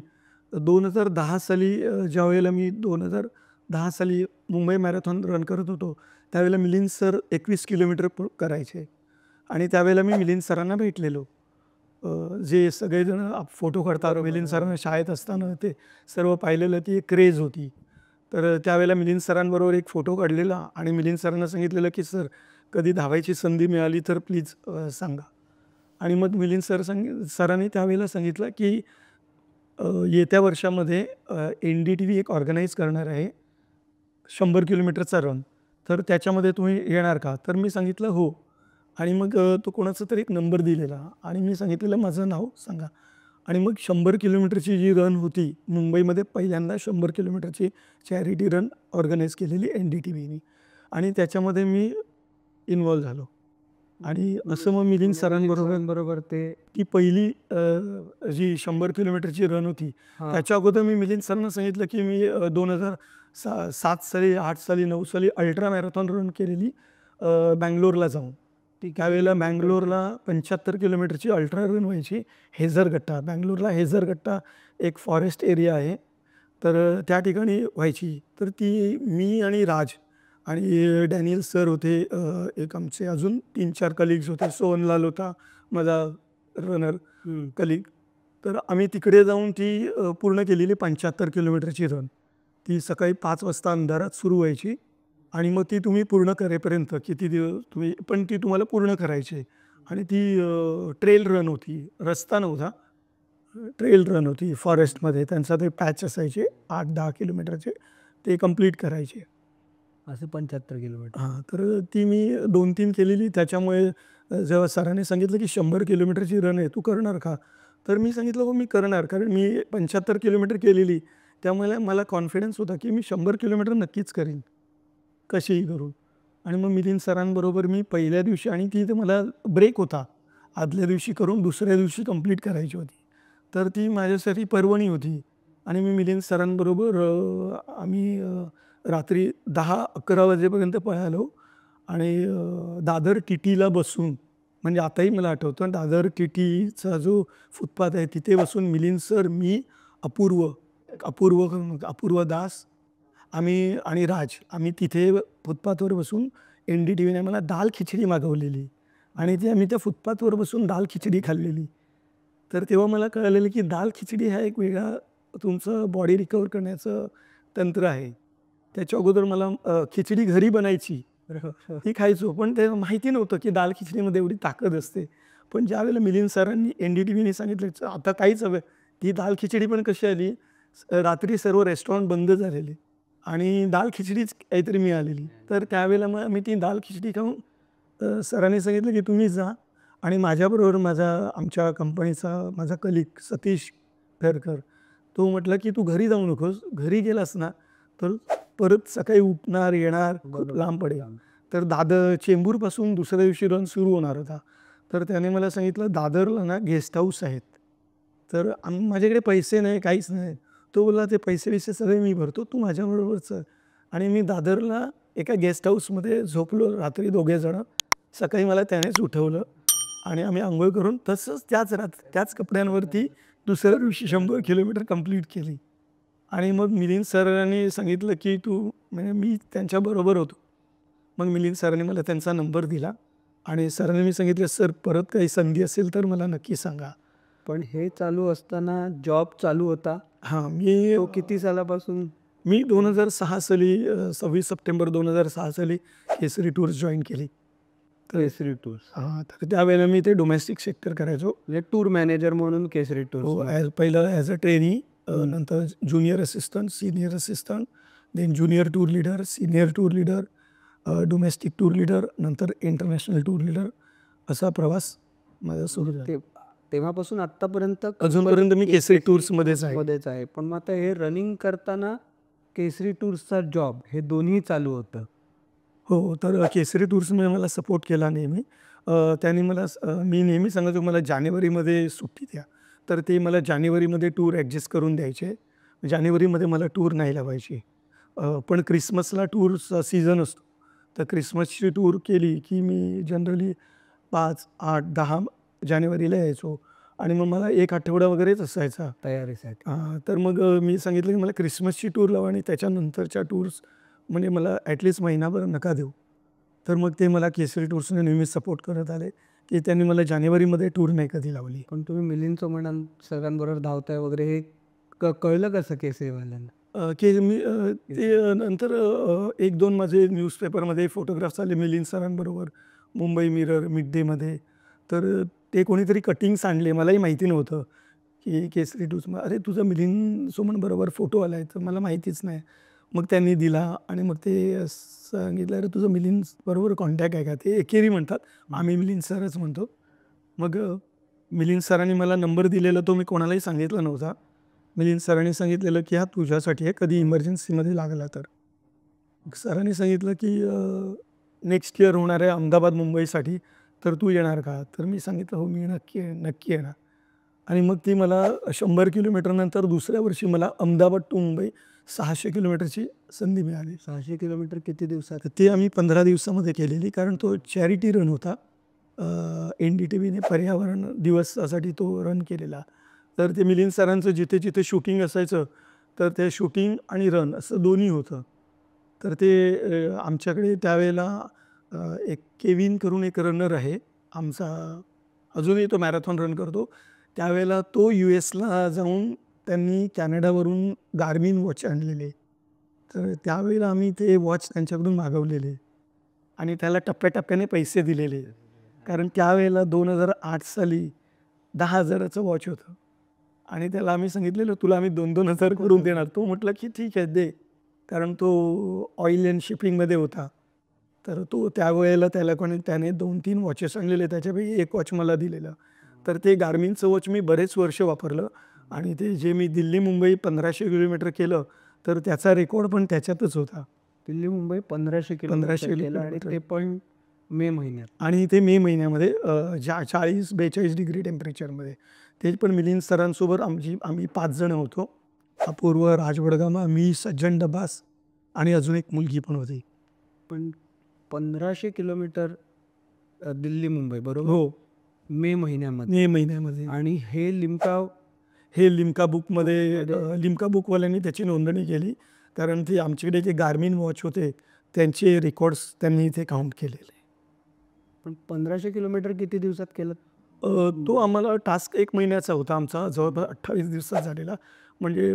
तर 2010 साली ज्यावेळेला मी 2010 साली मुंबई मॅरेथॉन रन करत होतो, त्यावेळेला मिलिंद सर 21 किलोमीटर करायचे आणि त्यावेळेला मी मिलिंद सरांना भेटलेलो. जे सगळेजण फोटो काढतात, मिलिंद सरांना शाळेत असताना ते सर्व पाहिलेलं, ती एक क्रेज होती. तर त्यावेळेला मिलिंद सरांबरोबर एक फोटो काढलेला आणि मिलिंद सरांना सांगितलेलं, की "सर, कधी धावायची संधी मिळाली तर प्लीज सांगा." आणि मग मिलिंद सरांनी त्यावेळेला सांगितलं, की येत्या वर्षामध्ये NDTV एक ऑर्गनाईज करणार आहे 100 किलोमीटरचा रन. तर त्याच्यामध्ये तुम्ही येणार का? तर मी सांगितलं, "हो." आणि मग तो कोणाचा तरी एक नंबर दिलेला आणि मी सांगितलेलं माझं नाव सांगा. आणि मग 100 किलोमीटरची जी रन होती, मुंबईमध्ये पहिल्यांदा 100 किलोमीटरची चॅरिटी रन ऑर्गनाईज केलेली NDTVने आणि त्याच्यामध्ये मी इन्व्हॉल्व झालो. आणि असं मग मिलिंद सरांबरोबर बरोबर ते ती पहिली जी 100 किलोमीटरची रन होती, त्याच्या अगोदर मी मिलिंद सरांना सांगितलं की मी 2007 साली, 8 साली, 9 साली अल्ट्रा मॅरेथॉन रन केलेली बँगलोरला जाऊन. त्यावेळेला बँगलोरला 75 किलोमीटरची अल्ट्रा रन व्हायची. हेझरगट्टा, बँगलोरला हेझरगट्टा एक फॉरेस्ट एरिया आहे, तर त्या ठिकाणी व्हायची. तर ती मी आणि राज आणि डॅनियल सर होते, एक आमचे अजून 3-4 कलिग्स होते. सोहनलाल होता माझा रनर कलीग. तर आम्ही तिकडे जाऊन ती पूर्ण केलेली 75 किलोमीटरची रन. ती सकाळी 5 वाजता अंधारात सुरू व्हायची आणि मग ती तुम्ही पूर्ण करेपर्यंत किती दिवस तुम्ही, पण ती तुम्हाला पूर्ण करायची आहे. आणि ती ट्रेल रन होती, रस्ता नव्हता, ट्रेल रन होती फॉरेस्टमध्ये. त्यांचा ते पॅच असायचे 8-10 किलोमीटरचे, ते कंप्लीट करायचे. असे 75 किलोमीटर. हां, तर ती मी 2-3 केलेली. त्याच्यामुळे जेव्हा सरांनी सांगितलं की 100 किलोमीटरची रन आहे, तू करणार का? तर मी सांगितलं हो मी करणार, कारण मी 75 किलोमीटर केलेली. त्यामुळे मला कॉन्फिडन्स होता की मी 100 किलोमीटर नक्कीच करीन, कशीही करून. आणि मग मिलिंद सरांबरोबर मी पहिल्या दिवशी, आणि ती मला ब्रेक होता, आदल्या दिवशी करून दुसऱ्या दिवशी कंप्लीट करायची होती. तर ती माझ्यासाठी पर्वणी होती. आणि मी मिलिंद सरांबरोबर आम्ही रात्री 10-11 वाजेपर्यंत पळालो. आणि दादर TTला बसून, म्हणजे आताही मला आठवतं, दादर TTचा जो फुटपाथ आहे तिथे बसून मिलिंद सर, मी, अपूर्व अपूर्व अपूर्व दास, आम्ही आणि राज, आम्ही तिथे फुटपाथवर बसून NDTVने मला दाल खिचडी मागवलेली आणि ती आम्ही त्या फुटपाथवर बसून दाल खिचडी खाल्लेली. तर तेव्हा मला कळलेलं की दाल खिचडी हा एक वेगळा तुमचं बॉडी रिकवर करण्याचं तंत्र आहे. त्याच्या अगोदर मला खिचडी घरी बनायची, ती खायचो, पण ते माहिती नव्हतं की दाल खिचडीमध्ये एवढी ताकद असते. पण ज्यावेळेला मिलिंद सरांनी NDTVने सांगितलं आता काहीच हवं, ती दाल खिचडी पण कशी आली, रात्री सर्व रेस्टॉरंट बंद झालेले आणि दाल खिचडीच काहीतरी मिळालेली. तर त्यावेळेला मग मी ती दाल खिचडी खाऊन सरांनी सांगितलं की तुम्ही जा. आणि माझ्याबरोबर आमच्या कंपनीचा माझा कलीग सतीश फेरकर, तो म्हटला की तू घरी जाऊ नकोस, घरी गेलास ना तर परत सकाळी उठणार येणार खूप लांब पडेल. तर चेंबूरपासून दुसऱ्या दिवशी रन सुरू होणार होता. तर त्याने मला सांगितलं दादरला ना गेस्ट हाऊस आहेत, तर माझ्याकडे पैसे नाही, काहीच नाही. तो बोलला ते पैसे सगळे मी भरतो, तू माझ्याबरोबर चल. आणि मी दादरला एका गेस्ट हाऊसमध्ये झोपलो रात्री, दोघे जण. सकाळी मला त्यानेच उठवलं आणि आम्ही अंघोळ करून तसंच त्याच कपड्यांवरती दुसऱ्या दिवशी 100 किलोमीटर कंप्लीट केली. आणि मग मिलिंद सरांनी सांगितलं की म्हणजे मी त्यांच्याबरोबर होतो. मग मिलिंद सरांनी मला त्यांचा नंबर दिला आणि सरांनी मी सांगितलं सर परत काही संधी असेल तर मला नक्की सांगा. पण हे चालू असताना जॉब चालू होता. हां, मी किती सालापासून? मी 2006 साली 26 सप्टेंबर 2006 साली केसरी टूर्स जॉईन केली. केसरी टूर्स. हां, तर त्यावेळेला मी ते डोमेस्टिक सेक्टर करायचो. म्हणजे टूर मॅनेजर म्हणून केसरी टूर्स. हो, पहिलं ॲज अ ट्रेनी, नंतर junior assistant, senior assistant, then junior tour leader, senior tour leader, domestic tour leader, नंतर इंटरनॅशनल टूर लीडर, असा प्रवास माझा सुरू झाला. तेव्हापासून आत्तापर्यंत अजूनपर्यंत मी केसरी टूर्समध्येच आहे. पण मग आता हे रनिंग करताना केसरी टूर्सचा जॉब हे दोन्ही चालू होतं. हो, तर केसरी टूर्सने मला सपोर्ट केला नेहमी. त्यांनी मला मी नेहमी सांगायचो मला जानेवारीमध्ये सुट्टी द्या, तर ते मला जानेवारीमध्ये टूर ॲडजस्ट करून द्यायचे. जानेवारीमध्ये मला टूर नाही लावायची. पण क्रिसमसला टूरचा सीझन असतो, तर क्रिसमसची टूर केली की मी जनरली 5, 8, 10 जानेवारीला यायचो आणि मग मला 1 आठवडा वगैरेच असायचा तयारीसाठी. तर मग मी सांगितलं की मला क्रिसमसची टूर लावा आणि त्याच्यानंतरच्या टूर्स म्हणजे मला ॲटलिस्ट महिनाभर नका देऊ. तर मग ते मला केसरी टूर्सने नेहमीच सपोर्ट करत आले की त्यांनी मला जानेवारीमध्ये टूर नाही कधी लावली. पण तुम्ही मिलिंद म्हणाल सगळ्यांबरोबर धावताय वगैरे, हे कळलं कसं केसरीवाल्यांना? की मी ते नंतर 1-2 माझे न्यूजपेपरमध्ये फोटोग्राफ्स आले मिलिंद सरांबरोबर, मुंबई मिरर, मिड डेमध्ये. तर ते कोणीतरी कटिंग्स आणले, मलाही माहिती नव्हतं की केसरी टूर्स. अरे तुझा मिलिंद सोमनबरोबर फोटो आला आहे, तर मला माहितीच नाही. मग त्यांनी दिला आणि मग ते सांगितलं, "अरे तुझं मिलिंद बरोबर कॉन्टॅक्ट आहे का?" ते एकेरी म्हणतात, आम्ही मिलिंद सरच म्हणतो. मग मिलिंद सरांनी मला नंबर दिलेला तो मी कोणालाही सांगितला नव्हता. मिलिंद सरांनी सांगितलेलं की हा तुझ्यासाठी आहे, कधी इमर्जन्सीमध्ये लागला तर. सरांनी सांगितलं की नेक्स्ट इयर होणार आहे अहमदाबाद मुंबईसाठी, तर तू येणार का? तर मी सांगितलं हो मी नक्की येणार. आणि मग ती मला 100 किलोमीटरनंतर दुसऱ्या वर्षी मला अहमदाबाद टू मुंबई 600 किलोमीटरची संधी मिळाली. 600 किलोमीटर किती दिवसात? तर ते आम्ही 15 दिवसामध्ये केलेली, कारण तो चॅरिटी रन होता. NDTVने पर्यावरण दिवसासाठी तो रन केलेला. तर ते मिलिंद सरांचं जिथे जिथे शूटिंग असायचं तर ते शूटिंग आणि रन असं दोन्ही होतं. तर ते आमच्याकडे त्यावेळेला एक केविन करून एक रनर आहे आमचा, अजूनही तो मॅरेथॉन रन करतो. त्यावेळेला तो US ला जाऊन त्यांनी कॅनडावरून गार्मिन वॉच आणलेले. तर त्यावेळेला आम्ही ते वॉच त्यांच्याकडून मागवलेले आणि त्याला टप्प्याटप्प्याने पैसे दिलेले. कारण त्यावेळेला 2008 साली 10,000चं वॉच होतं आणि त्याला आम्ही सांगितलेलं तुला आम्ही 2,000 करून देणार. तो म्हटलं की ठीक आहे दे, कारण तो ऑइल अँड शिपिंगमध्ये होता. तर तो त्यावेळेला त्याने 2-3 वॉचेस आणलेले, त्याच्यापैकी एक वॉच मला दिलेलं. तर ते गार्मिनचं वॉच मी बरेच वर्ष वापरलं आणि ते जे मी दिल्ली मुंबई 1500 किलोमीटर केलं तर त्याचा रेकॉर्ड पण त्याच्यातच होता. दिल्ली मुंबई 1500 1500 केलं आणि किलोमीटर. ते पण मे महिन्यात. आणि ते मे महिन्यामध्ये 40-42 डिग्री टेम्परेचरमध्ये. ते पण मिलिंद सरांसोबत आम्ही 5 जण होतो. अपूर्व, राज वडगामा, मी, सज्जन डबास आणि अजून एक मुलगी पण होती. पण 1500 किलोमीटर दिल्ली मुंबई बरोबर? हो, मे महिन्यामध्ये. मे महिन्यामध्ये. आणि हे लिम्का बुकमध्ये लिम्का बुकवाल्यांनी त्याची नोंदणी केली, कारण ते आमच्याकडे जे गार्मिन वॉच होते त्यांचे रेकॉर्ड्स त्यांनी इथे काउंट केलेले. पण 1500 किलोमीटर किती दिवसात केलं? तो आम्हाला टास्क 1 महिन्याचा होता आमचा, जवळपास 28 दिवसात झालेला. म्हणजे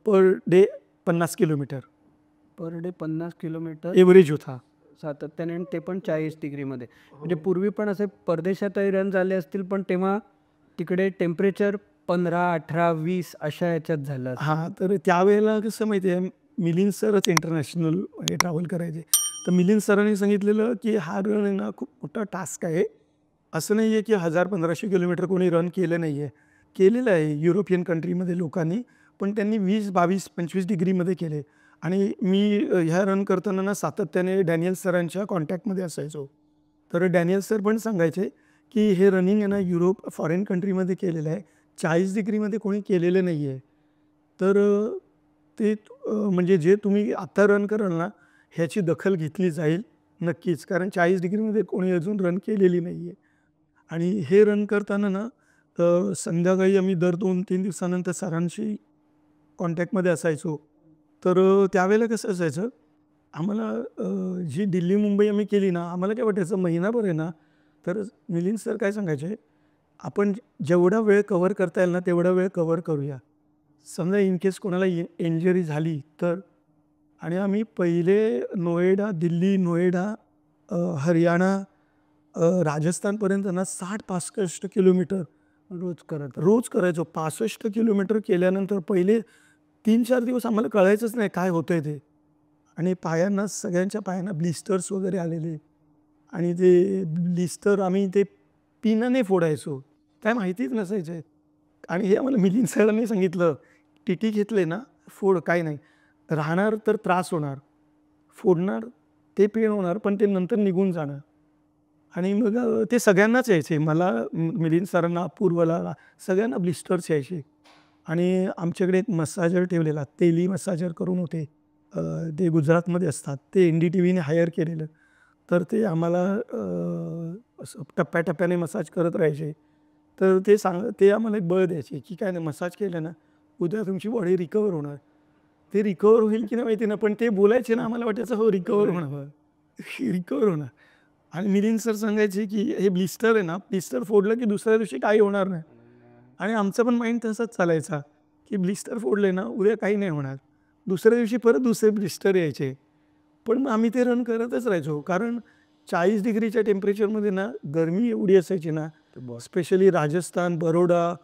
per day 50 kilometre per day 50 kilometre average होता. सातत्याने, आणि ते पण 40 डिग्रीमध्ये. म्हणजे पूर्वी पण असे परदेशातही रन झाले असतील, पण तेव्हा तिकडे टेम्परेचर 15, 18, 20 अशा याच्यात झालं असेल. हां, तर त्यावेळेला कसं माहिती आहे, मिलिंद सरच इंटरनॅशनल हे ट्रॅव्हल करायचे. तर मिलिंद सरांनी सांगितलेलं की हा रन आहे ना खूप मोठा टास्क आहे. असं नाही आहे की 1000-1500 किलोमीटर कोणी रन केलं नाही आहे. केलेलं आहे युरोपियन कंट्रीमध्ये लोकांनी, पण त्यांनी 20, 22, 25 डिग्रीमध्ये केले. आणि मी ह्या रन करताना ना सातत्याने डॅनियल सरांच्या कॉन्टॅक्टमध्ये असायचो. तर डॅनियल सर पण सांगायचे की हे रनिंग आहे ना फॉरेन कंट्रीमध्ये केलेलं आहे, 40 डिग्रीमध्ये कोणी केलेलं नाही आहे. तर ते म्हणजे जे तुम्ही आत्ता रन कराल ना ह्याची दखल घेतली जाईल नक्कीच, कारण 40 डिग्रीमध्ये कोणी अजून रन केलेली नाही आहे. आणि हे रन करताना ना संध्याकाळी आम्ही दर 2-3 दिवसानंतर सरांशी कॉन्टॅक्टमध्ये असायचो. तर त्यावेळेला कसं असायचं, आम्हाला जी दिल्ली मुंबई आम्ही केली ना, आम्हाला काय वाटायचं महिनाभर आहे ना, तर मिलिंद सर काय सांगायचे, आपण जेवढा वेळ कव्हर करता येईल ना तेवढा वेळ कव्हर करूया. समजा इन केस कोणाला इंजुरी झाली तर. आणि आम्ही पहिले दिल्ली, नोएडा, हरियाणा, राजस्थानपर्यंत ना 60-65 किलोमीटर रोज करायचो. 65 किलोमीटर केल्यानंतर पहिले 3-4 दिवस आम्हाला कळायचंच नाही काय होतंय ते. आणि सगळ्यांच्या पायांना ब्लिस्टर्स वगैरे आलेले. आणि ते ब्लिस्टर आम्ही ते पिनाने फोडायचो, काय माहितीच नसायचे. आणि हे आम्हाला मिलिंद सरांनी सांगितलं, TT घेतले ना फोड, काय नाही राहणार, तर त्रास होणार, फोडणार ते पेन होणार, पण ते नंतर निघून जाणार. आणि मग ते सगळ्यांनाच यायचे, मला, मिलिंद सरांना, अपूर्वला, सगळ्यांना ब्लिस्टर्स यायचे. आणि आमच्याकडे एक मसाजर ठेवलेला, तेली मसाजर करून होते, ते गुजरातमध्ये असतात, ते NDTVने हायर केलेलं. तर ते आम्हाला असं टप्प्याटप्प्याने मसाज करत राहायचे. तर ते आम्हाला एक बळ द्यायचे की काय नाही, मसाज केलं ना उद्या तुमची बॉडी रिकवर होणार. ते रिकवर होईल की नाही माहिती ना, पण ते बोलायचे ना आम्हाला वाटायचं हो रिकवर होणार, रिकवर होणार. आणि मिलिंद सर सांगायचे की हे ब्लिस्टर आहे ना, ब्लिस्टर फोडलं की दुसऱ्या दिवशी काही होणार नाही. आणि आमचा पण माइंड तसाच चालायचा की ब्लिस्टर फोडले ना उद्या काही नाही होणार, दुसऱ्या दिवशी परत दुसरे ब्लिस्टर यायचे. पण मग आम्ही ते रन करतच राहायचो, कारण 40 डिग्रीच्या टेम्परेचरमध्ये ना गरमी एवढी असायची ना, स्पेशली राजस्थान, बरोडा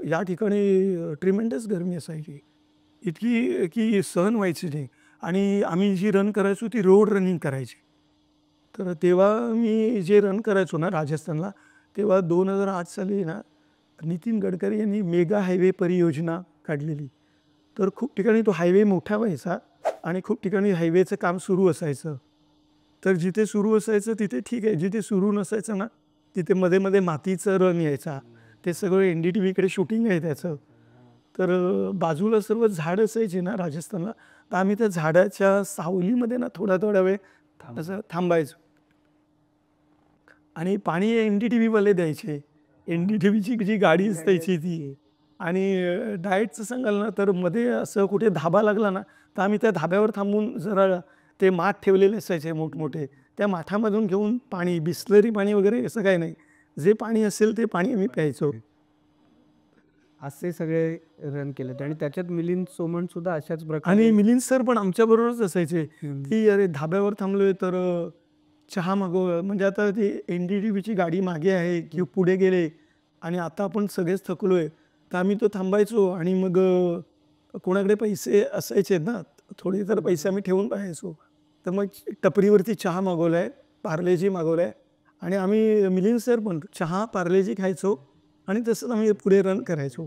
या ठिकाणी ट्रिमेंडस गरमी असायची. इतकी की सहन व्हायची नाही. आणि आम्ही जी रन करायचो ती रोड रनिंग करायची. तर तेव्हा मी जे रन करायचो ना राजस्थानला, तेव्हा 2008 साली ना नितीन गडकरी यांनी मेगा हायवे परियोजना काढलेली. तर खूप ठिकाणी तो हायवे मोठा व्हायचा आणि खूप ठिकाणी हायवेचं काम सुरू असायचं. तर जिथे सुरू असायचं तिथे ठीक आहे, जिथे सुरू नसायचं ना, तिथे मध्ये-मध्ये मातीचा रन यायचा. ते सगळं NDTVकडे शूटिंग आहे त्याचं. तर बाजूला सर्व झाडं असायची ना राजस्थानला, तर आम्ही त्या झाडाच्या सावलीमध्ये ना थोडा-थोडा वेळ असं थांबायचो. आणि पाणी NDTVवाले द्यायचे. NDTVची जी गाडी असायची ती. आणि डाएटचं सांगाल ना, तर मध्ये असं कुठे धाबा लागला ना, तर आम्ही त्या धाब्यावर थांबून जरा ते माठ ठेवलेले असायचे मोठमोठे. त्या माठामधून घेऊन पाणी, बिसलरी पाणी वगैरे असं काही नाही. जे पाणी असेल ते पाणी आम्ही प्यायचो. असे सगळे रन केलेत आणि त्याच्यात मिलिंद सोमण सुद्धा अशाच आणि प्रकारे मिलिंद सर पण आमच्याबरोबरच असायचे, हं. की "अरे धाब्यावर थांबलोय तर चहा मागव." म्हणजे आता ती NDTVची गाडी मागे आहे की पुढे गेले आणि आता आपण सगळेच थकलोय, तर आम्ही तो थांबायचो आणि मग कोणाकडे पैसे असायचे ना, थोडे तर पैसे आम्ही ठेवून पाहायचो. तर मग टपरीवरती चहा मागवलाय, पार्लेजी मागवलाय आणि आम्ही मिलिंद सर पण चहा, पार्लेजी खायचो आणि तसंच आम्ही पुढे रन करायचो.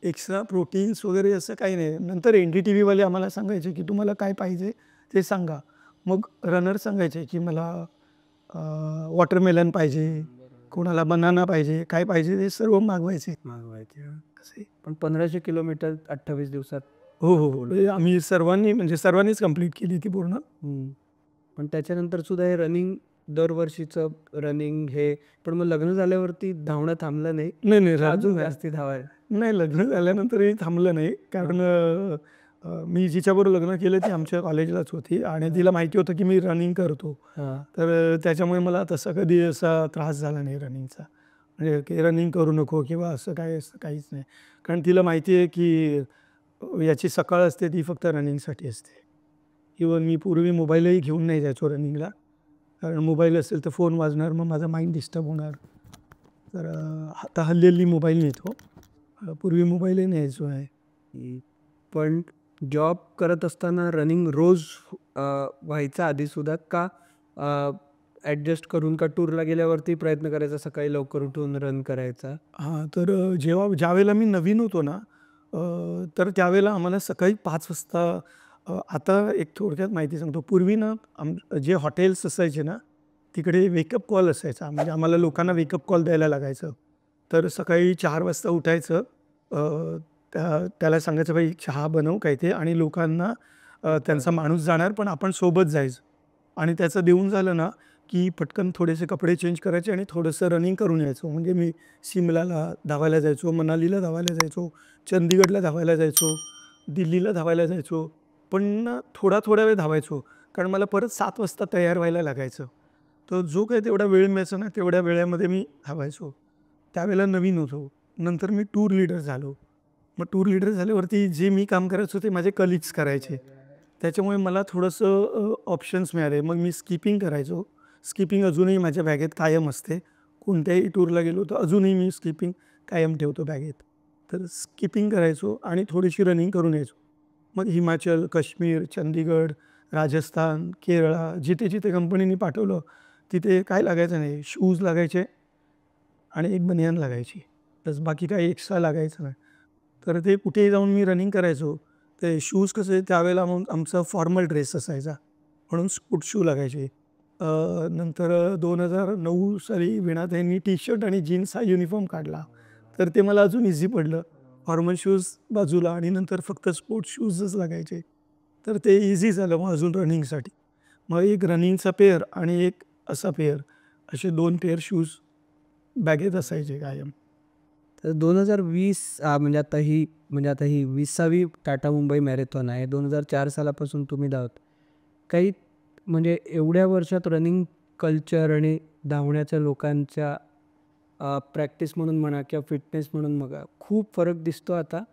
एक्स्ट्रा प्रोटीन्स वगैरे असं काही नाही. नंतर NDTVवाले आम्हाला सांगायचे, की तुम्हाला काय पाहिजे ते सांगा. मग रनर सांगायचे, की मला वॉटरमेलन पाहिजे, कोणाला बनाना पाहिजे, काय पाहिजे ते सर्व मागवायचे. मागवायचे. असे. पण 1500 किलोमीटर 28 दिवसात. हो, हो, हो. म्हणजे आम्ही सर्वांनी म्हणजे सर्वांनीच कंप्लीट केली ती पूर्ण. हं. पण त्याच्यानंतर सुद्धा हे रनिंग दरवर्षीचं रनिंग हे पण मग लग्न झाल्यावरती धावणं थांबलं नाही? नाही, नाही. अजून जास्ती धावायला? नाही, लग्न झाल्यानंतरही थांबलं नाही. कारण मी जिच्याबरोबर लग्न केलं ती आमच्या कॉलेजलाच होती आणि तिला माहिती होतं की मी रनिंग करतो. हां. तर त्याच्यामुळे मला तसा कधी असा त्रास झाला नाही रनिंगचा. म्हणजे की रनिंग करू नको किंवा असं काय असं काहीच नाही. कारण तिला माहिती आहे की याची सकाळ असते ती फक्त रनिंगसाठी असते. इव्हन मी पूर्वी मोबाईलही घेऊन नाही जायचो रनिंगला. कारण मोबाईल असेल तर फोन वाजणार, मग माझा माइंड डिस्टर्ब होणार. तर आता हल्ली मोबाईल नेतो. पूर्वी मोबाईलही न्यायचो आहे. पण जॉब करत असताना रनिंग रोज व्हायचा आधीसुद्धा का ॲडजस्ट करून का टूरला गेल्यावरती प्रयत्न करायचा सकाळी लवकर उठून रन करायचा? हां, तर ज्यावेळेला मी नवीन होतो ना, तर त्यावेळेला आम्हाला सकाळी 5 वाजता आता एक थोडक्यात माहिती सांगतो. पूर्वी ना जे हॉटेल्स असायचे ना, तिकडे वेकअप कॉल असायचा. म्हणजे आम्हाला लोकांना वेकअप कॉल द्यायला लागायचं. तर सकाळी 4 वाजता उठायचं. त्याला सांगायचं, "बाई चहा बनव काय ते" आणि लोकांना त्यांचा माणूस जाणार, पण आपण सोबत जायचं. आणि त्याचं देऊन झालं ना, की पटकन थोडेसे कपडे चेंज करायचे आणि थोडंसं रनिंग करून यायचो. म्हणजे मी शिमलाला धावायला जायचो, मनालीला धावायला जायचो, चंदीगडला धावायला जायचो, दिल्लीला धावायला जायचो. पण ना थोडा वेळ धावायचो. कारण मला परत 7 वाजता तयार व्हायला लागायचं. तर जो काही तेवढा वेळ मिळायचा ना, तेवढ्या वेळेमध्ये मी धावायचो. त्यावेळेला नवीन होतो. नंतर मी टूर लीडर झालो. मग टूर लीडर झाल्यावरती जे मी काम करायचो ते माझे कलीग्स करायचे. त्याच्यामुळे मला थोडंसं ऑप्शन्स मिळाले. मग मी स्किपिंग करायचो. स्किपिंग अजूनही माझ्या बॅगेत कायम असते. कोणत्याही टूरला गेलो तर अजूनही मी स्किपिंग कायम ठेवतो बॅगेत. तर स्किपिंग करायचो आणि थोडीशी रनिंग करून यायचो. मग हिमाचल, काश्मीर, चंदीगड, राजस्थान, केरळा जिथे-जिथे कंपनीने पाठवलं तिथे काय लागायचं नाही. शूज लागायचे आणि एक बनियान लागायची. बस बाकी काही एक्स्ट्रा लागायचं नाही. तर ते कुठेही जाऊन मी रनिंग करायचो. ते शूज कसे त्यावेळेला मग आमचा फॉर्मल ड्रेस असायचा. म्हणून स्पोर्ट्स शू लागायचे. नंतर 2009 साली वीणाताईंनी टी-शर्ट आणि जीन्स हा युनिफॉर्म काढला. तर ते मला अजून इझी पडलं. फॉर्मल शूज बाजूला आणि नंतर फक्त स्पोर्ट्स शूजच लागायचे. तर ते इझी झालं मग अजून रनिंगसाठी. मग एक रनिंगचा पेअर आणि एक असा पेअर असे 2 पेअर शूज बॅगेत असायचे कायम. तर 2020 म्हणजे आता ही 20वी टाटा मुंबई मॅरेथॉन आहे. 2004 सालापासून तुम्ही धावत. काही म्हणजे एवढ्या वर्षात रनिंग कल्चर आणि धावण्याच्या लोकांच्या प्रॅक्टिस म्हणून म्हणा किंवा फिटनेस म्हणून बघा खूप फरक दिसतो आता.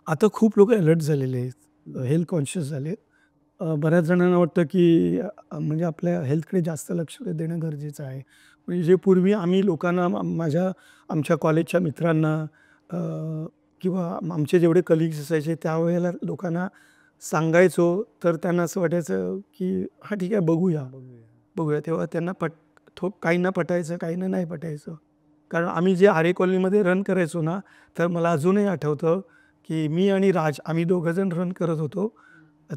आता खूप लोकं अलर्ट झालेले आहेत. हेल्थ कॉन्शियस झाले. बऱ्याच जणांना वाटतं की म्हणजे आपल्या हेल्थकडे जास्त लक्ष देणं गरजेचं आहे. म्हणजे जे पूर्वी आम्ही लोकांना आमच्या कॉलेजच्या मित्रांना किंवा आमचे जेवढे कलिग्स असायचे त्यावेळेला लोकांना सांगायचो तर त्यांना असं वाटायचं की हां ठीक आहे बघूया बघूया. तेव्हा त्यांना काहींना पटायचं काहींना नाही पटायचं. कारण आम्ही जे आरे कॉलनीमध्ये रन करायचो ना, तर मला अजूनही आठवतं की मी आणि राज आम्ही दोघंजण रन करत होतो.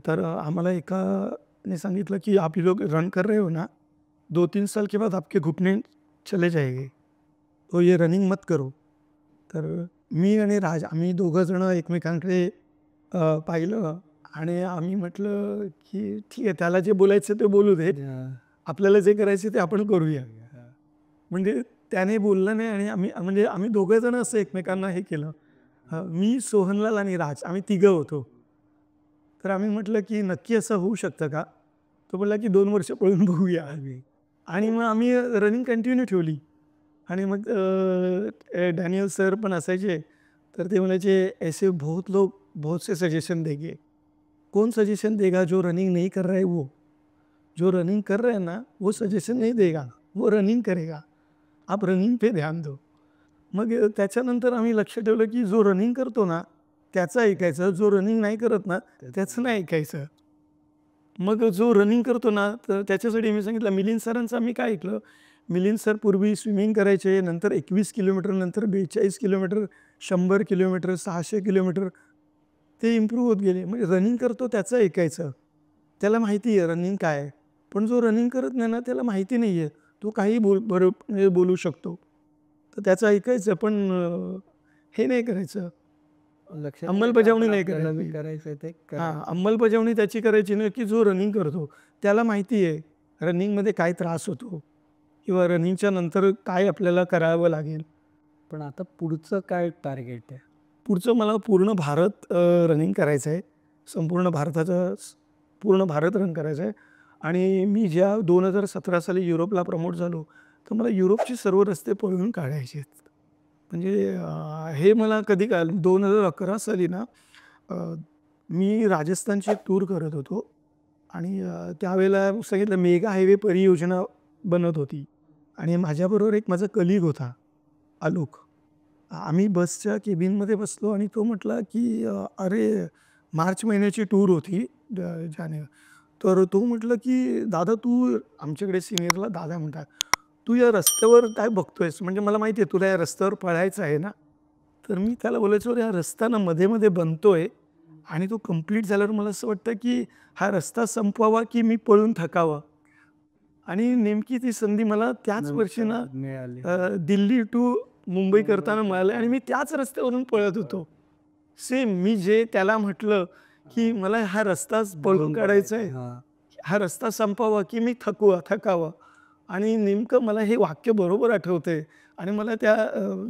तर आम्हाला एकाने सांगितलं की आप लोग रन कर रहे हो ना, 2-3 साल के बाद आपके घुटने चले जाएंगे, तो ये रनिंग मत करो. तर मी आणि राज आम्ही दोघंजणं एकमेकांकडे पाहिलं आणि आम्ही म्हटलं की ठीक आहे त्याला जे बोलायचं ते बोलू दे, आपल्याला जे करायचं ते आपण करूया. म्हणजे त्याने बोललं नाही आणि आम्ही दोघं जण असं एकमेकांना हे केलं. मी, सोहनलाल आणि राज आम्ही तिघं होतो. तर आम्ही म्हटलं की नक्की असं होऊ शकतं का? तो बोलला की 2 वर्ष पळून बघूया. आणि मग आम्ही रनिंग कंटिन्यू ठेवली. आणि मग डॅनियल सर पण असायचे. तर ते म्हणायचे ऐसे बहुत लोग बहुत से सजेशन देंगे. कौन सजेशन देगा जो रनिंग नहीं कर रहा है वो. जो रनिंग कर रहा है ना वो सजेशन नहीं देगा, वो रनिंग करेगा. आप रनिंग पे ध्यान दो. मग त्याच्यानंतर आम्ही लक्ष ठेवलं की जो रनिंग करतो ना त्याचं ऐकायचं, जो रनिंग नाही करत ना त्याचं नाही ऐकायचं. मग जो रनिंग करतो ना तर त्याच्यासाठी मी सांगितलं मिलिंद सरांचं आम्ही काय ऐकलं. मिलिंद सर पूर्वी स्विमिंग करायचे, नंतर 21 किलोमीटर, नंतर 42 किलोमीटर, 100 किलोमीटर, 600 किलोमीटर ते इम्प्रूव्ह होत गेले. म्हणजे रनिंग करतो त्याचं ऐकायचं. त्याला माहिती आहे रनिंग काय आहे. पण जो रनिंग करत नाही ना त्याला माहिती नाही आहे. तो काही म्हणजे बोलू शकतो. तर त्याचं ऐकायचं पण हे नाही करायचं. अंमलबजावणी नाही करायची. करायचं ते हां, अंमलबजावणी त्याची करायची नाही की जो रनिंग करतो त्याला माहिती आहे रनिंगमध्ये काय त्रास होतो किंवा रनिंगच्या नंतर काय आपल्याला करावं लागेल. पण आता पुढचं काय टार्गेट आहे? पुढचं मला पूर्ण भारत रनिंग करायचं आहे. संपूर्ण पूर्ण भारत रन करायचं आहे. आणि मी ज्या 2017 साली युरोपला प्रमोट झालो तर मला युरोपचे सर्व रस्ते पळवून काढायचे आहेत. म्हणजे हे मला कधी कळालं 2011 साली ना अ, मी राजस्थानची एक टूर करत होतो आणि त्यावेळेला सांगितलं मेगा हायवे परियोजना बनत होती आणि माझ्याबरोबर एक माझा कलीग होता आलोक. आम्ही बसच्या केबिनमध्ये बसलो आणि तो म्हटला की अरे मार्च महिन्याची टूर होती जानेवारी. तर तो म्हटलं की दादा तू आमच्याकडे सिनियरला दादा म्हणतात. तू या रस्त्यावर काय बघतोयस? म्हणजे मला माहिती आहे तुला या रस्त्यावर पळायचं आहे ना. तर मी त्याला बोलायचो अरे हा रस्ता ना मध्ये मध्ये बनतोय आणि तो कंप्लीट झाल्यावर मला असं वाटतं की हा रस्ता संपवावा की मी पळून थकावं. आणि नेमकी ती संधी मला त्याच वर्षी ना मिळाली. दिल्ली टू मुंबई करताना मिळाली आणि मी त्याच रस्त्यावरून पळत होतो. सेम मी जे त्याला म्हटलं की मला हा रस्ताच पळून काढायचा आहे, हा रस्ता संपावा की मी थकावं. आणि नेमकं मला हे वाक्य बरोबर आठवतंय. आणि मला त्या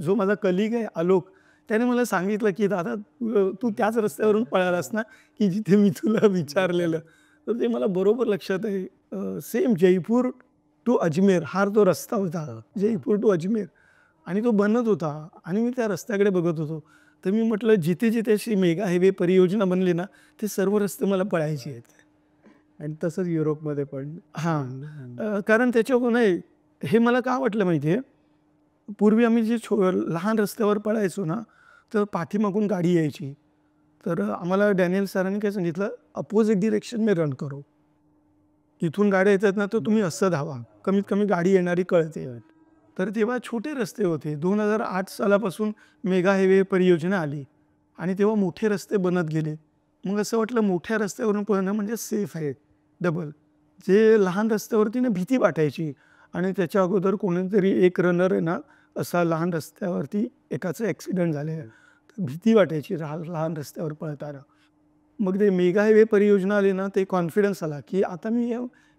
जो माझा कलीग आहे आलोक त्याने मला सांगितलं की दादा तू त्याच रस्त्यावरून पळालास ना की जिथे मी तुला विचारलेलं. तर ते मला बरोबर लक्षात आहे. सेम जयपूर टू अजमेर हा तो रस्ता होता. जयपूर टू अजमेर आणि तो बनत होता आणि मी त्या रस्त्याकडे बघत होतो. तर मी म्हटलं जिथे जिथे अशी मेगा हायवे परियोजना बनली ना ते सर्व रस्ते मला पळायचे आहेत. आणि तसंच युरोपमध्ये पण. हां, कारण त्याच्यावर नाही हे मला का वाटलं माहिती आहे. पूर्वी आम्ही जे लहान रस्त्यावर पळायचो ना तर पाठीमागून गाडी यायची. तर आम्हाला डॅनियल सरांनी काय सांगितलं अपोजिट डिरेक्शन में रन करो. इथून गाड्या येतात ना तर तुम्ही असं धावा. कमीत कमी गाडी येणारी कळते. तर तेव्हा छोटे रस्ते होते. 2008 सालापासून मेगा हायवे परियोजना आली आणि तेव्हा मोठे रस्ते बनत गेले. मग असं वाटलं मोठ्या रस्त्यावरून पळणं म्हणजे सेफ आहे डबल. जे लहान रस्त्यावरती ना भीती वाटायची आणि त्याच्या अगोदर कोणीतरी एक रनर आहे ना असा लहान रस्त्यावरती एकाचं ॲक्सिडेंट झाले. तर भीती वाटायची लहान रस्त्यावर पळताना. मग ते मेगा हायवे परियोजना आली ना ते कॉन्फिडन्स आला की आता मी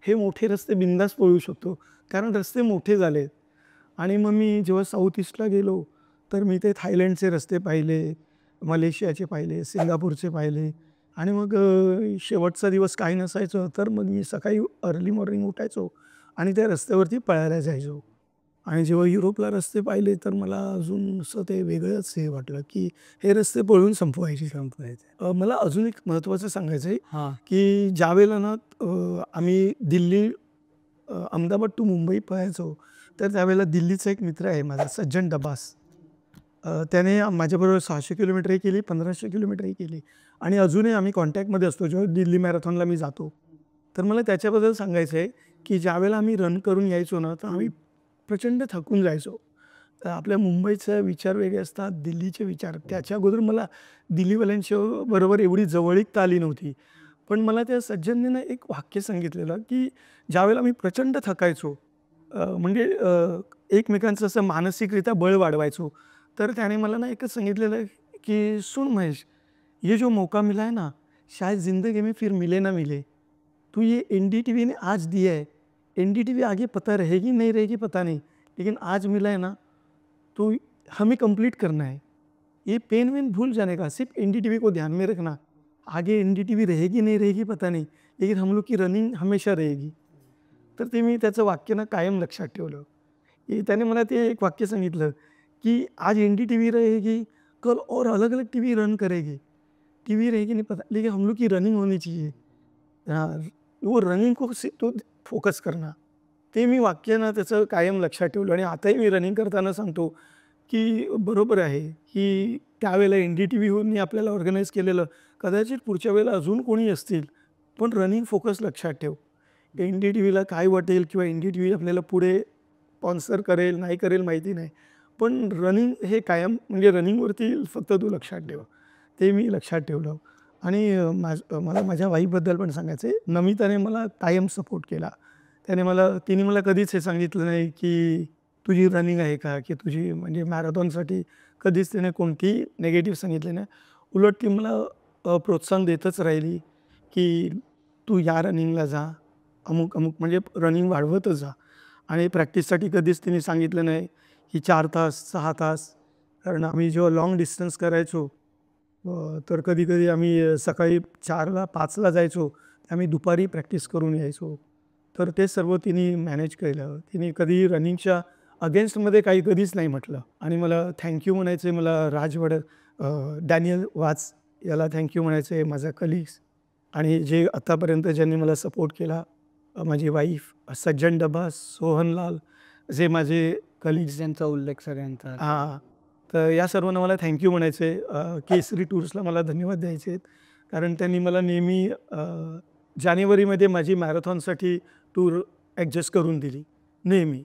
हे मोठे रस्ते बिंदास पळू शकतो कारण रस्ते मोठे झाले. आणि मग मी जेव्हा साऊथ ईस्टला गेलो तर मी ते थायलंडचे रस्ते पाहिले, मलेशियाचे पाहिले, सिंगापूरचे पाहिले. आणि मग शेवटचा दिवस काही नसायचं तर मग मी सकाळी अर्ली मॉर्निंग उठायचो आणि त्या रस्त्यावरती पळायला जायचो. आणि जेव्हा युरोपला रस्ते पाहिले तर मला अजून असं ते वेगळंच हे वाटलं की हे रस्ते पळून संपवायचे. मला अजून एक महत्त्वाचं सांगायचं आहे हां. की ज्यावेळेला ना आम्ही दिल्ली अहमदाबाद टू मुंबई पळायचो तर त्यावेळेला दिल्लीचा एक मित्र आहे माझा सज्जन डबास. त्याने माझ्याबरोबर 600 किलोमीटरही केली, 1500 किलोमीटरही केली आणि अजूनही आम्ही कॉन्टॅक्टमध्ये असतो. जेव्हा दिल्ली मॅरेथॉनला मी जातो, तर मला त्याच्याबद्दल सांगायचं आहे, की ज्यावेळेला आम्ही रन करून यायचो ना, तर आम्ही प्रचंड थकून जायचो. तर आपल्या मुंबईचे विचार वेगळे असतात, दिल्लीचे विचार. त्याच्या अगोदर मला दिल्लीवाल्यांच्या बरोबर एवढी जवळीकता आली नव्हती. पण मला त्या सज्जनने एक वाक्य सांगितलेलं, की ज्यावेळेला मी प्रचंड थकायचो, म्हणजे एकमेकांचं असं मानसिकरित्या बळ वाढवायचो, तर त्याने मला ना एकच सांगितलेलं, की "सुन महेश, ये जो मौका मिला है ना, शायद ज़िंदगी में फिर मिले ना मिले. तू ये एनडीटीवी ने आज दिया है, एनडीटीवी आगे पता रहेगी नहीं रहेगी पता नहीं, लेकिन आज मिला है ना, तो हमें कंप्लीट करना है. ये पेन वेन भूल जाने का, सिर्फ एनडीटीवी को ध्यान में रखना. आगे एनडीटीवी रहेगी नहीं रहेगी पता नहीं, लेकिन हम लोग की रनिंग हमेशा रहेगी." तर ते मी त्याचं वाक्य ना कायम लक्षात ठेवलं. की त्याने मला ते एक वाक्य सांगितलं, की आज एनडीटीवी रहेगी, कल और अलग-अलग टीवी रन करेगी. टीवी रहेगी नहीं पता, लेकिन हम लोग की रनिंग होनी चाहिए. हाँ, वो रनिंग को तो फोकस करना. ते मी वाक्य ना त्याचं कायम लक्षात ठेवलं आणि आताही मी रनिंग करताना सांगतो, की बरोबर आहे, की त्यावेळेला एन-डी-टी-व्हीहून आपल्याला ऑर्गनाइज केलेलं, कदाचित पुढच्या वेळेला अजून कोणी असतील, पण रनिंग फोकस लक्षात ठेव. एन-डी-टी-व्हीला काय वाटेल किंवा एन-डी-टी-व्ही आपल्याला पुढे स्पॉन्सर करेल, नाही करेल माहिती नाही. पण रनिंग हे कायम म्हणजे रनिंगवरती फक्त तू लक्षात ठेव. ते मी लक्षात ठेवलं आणि मला माझ्या वाईफबद्दल पण सांगायचं आहे. नमिताने मला कायम सपोर्ट केला. तिने मला कधीच हे सांगितलं नाही, की तुझी रनिंग आहे का? की तुझी म्हणजे मॅरेथॉनसाठी कधीच तिने कोणतीही निगेटिव्ह सांगितले नाही. उलट ती मला प्रोत्साहन देतच राहिली, की तू या रनिंगला जा. अमुक-अमुक म्हणजे रनिंग वाढवतच जा आणि प्रॅक्टिससाठी कधीच तिने सांगितलं नाही, की 4 तास, 6 तास. कारण आम्ही जेव्हा लाँग डिस्टन्स करायचो, तर कधी-कधी आम्ही सकाळी 4ला 5ला जायचो. आम्ही दुपारी प्रॅक्टिस करून यायचो. तर ते सर्व तिने मॅनेज केलं. तिने कधी रनिंगच्या अगेन्स्टमध्ये काही कधीच नाही म्हटलं आणि मला थँक यू म्हणायचं आहे. मला डॅनियल वाच याला थँक यू म्हणायचं आहे, माझा कलीग्स आणि जे आत्तापर्यंत ज्यांनी मला सपोर्ट केला, माझी वाईफ, सज्जन डबा, सोहनलाल, जे माझे कलीग्स. ज्यांचा उल्लेख सगळ्यांचा. हां, तर या सर्वांना मला थँक यू म्हणायचं आहे. केसरी टूर्सला मला धन्यवाद द्यायचे आहेत. कारण त्यांनी मला नेहमी जानेवारीमध्ये माझी मॅरेथॉनसाठी टूर ॲडजस्ट करून दिली, नेहमी.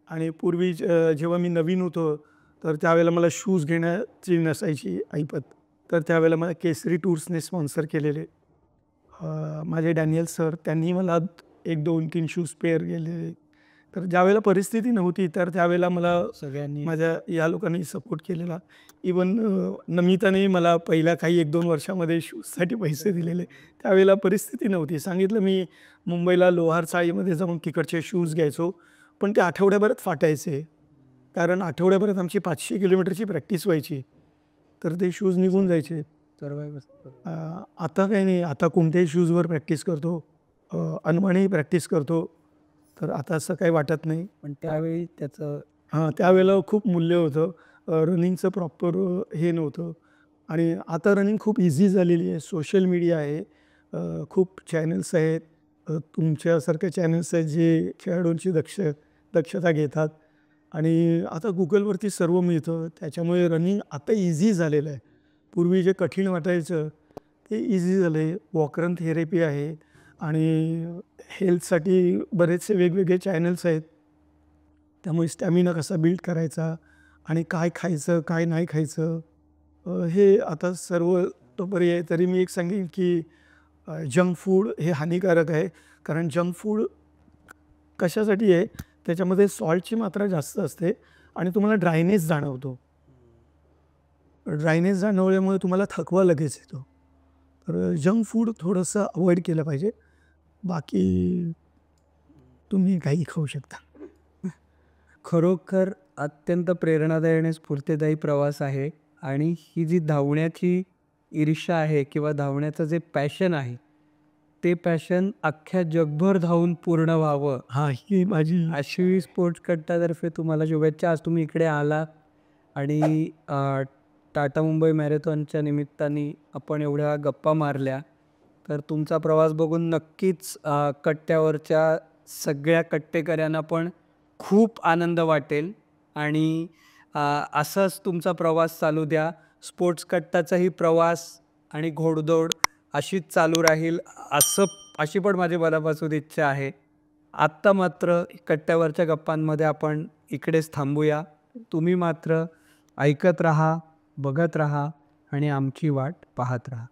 आणि पूर्वी जेव्हा मी नवीन होतो, तर त्यावेळेला मला शूज घेण्याची नसायची ऐपत. तर त्यावेळेला मला केसरी टूर्सने स्पॉन्सर केलेले. माझे डॅनियल सर त्यांनी मला 1, 2, 3 शूज पेअर केलेले. तर ज्यावेळेला परिस्थिती नव्हती, तर त्यावेळेला मला सगळ्यांनी माझ्या या लोकांनी सपोर्ट केलेला. इवन नमिताने मला पहिल्या काही 1-2 वर्षामध्ये शूजसाठी पैसे दिलेले. त्यावेळेला परिस्थिती नव्हती. सांगितलं मी मुंबईला लोहार चाळीमध्ये जाऊन तिकडचे शूज घ्यायचो, पण ते आठवड्याभरात फाटायचे. कारण आठवड्याभरात आमची 500 किलोमीटरची प्रॅक्टिस व्हायची. तर ते शूज निघून जायचे. आता काही नाही. आता कोणत्याही शूजवर प्रॅक्टिस करतो. अनवाणीही प्रॅक्टिस करतो. तर आता असं काही वाटत नाही. पण त्यावेळी त्याचं त्यावेळेला खूप मूल्य होतं. रनिंगचं प्रॉपर हे नव्हतं आणि आता रनिंग खूप इझी झालेली आहे. सोशल मीडिया आहे. खूप चॅनल्स आहेत. तुमच्यासारख्या चॅनल्स आहेत जे खेळाडूंची दक्षता घेतात आणि आता Googleवरती सर्व मिळतं. त्याच्यामुळे रनिंग आता इझी झालेलं आहे. पूर्वी जे कठीण वाटायचं ते इझी झालं आहे. वॉक रन थेरपी आहे आणि हेल्थसाठी बरेचसे वेगवेगळे चॅनल्स आहेत. त्यामुळे स्टॅमिना कसा बिल्ड करायचा आणि काय खायचं, काय नाही खायचं, हे आता सर्व तो पर्याय. तरी मी एक सांगेन की जंक फूड हे हानिकारक आहे. कारण जंक फूड कशासाठी आहे, त्याच्यामध्ये सॉल्टची मात्रा जास्त असते आणि तुम्हाला ड्रायनेस जाणवतो. ड्रायनेस जाणवल्यामुळे तुम्हाला थकवा लगेच येतो. तर जंक फूड थोडंसं अवॉइड केलं पाहिजे. बाकी तुम्ही काही खाऊ शकता. खरोखर अत्यंत प्रेरणादायी आणि स्फूर्तिदायी प्रवास आहे आणि ही जी धावण्याची ईर्ष्या आहे किंवा धावण्याचं जे पॅशन आहे, ते पॅशन अख्ख्या जगभर धावून पूर्ण व्हावं, ही माझी अशी स्पोर्ट्स कट्टातर्फे तुम्हाला शुभेच्छा. आज तुम्ही इकडे आलात आणि टाटा मुंबई मॅरेथॉनच्या निमित्ताने आपण एवढ्या गप्पा मारल्या. तर तुमचा प्रवास बघून नक्कीच कट्ट्यावरच्या सगळ्या कट्टेकऱ्यांना पण खूप आनंद वाटेल आणि असंच तुमचा प्रवास चालू द्या. स्पोर्ट्स कट्टाचाही प्रवास आणि घोडदौड अशीच चालू राहील अशी पण माझी मनापासून इच्छा आहे. आत्ता मात्र कट्ट्यावरच्या गप्पांमध्ये आपण इकडेच थांबूया. तुम्ही मात्र ऐकत राहा, बघत राहा आणि आमची वाट पाहत राहा.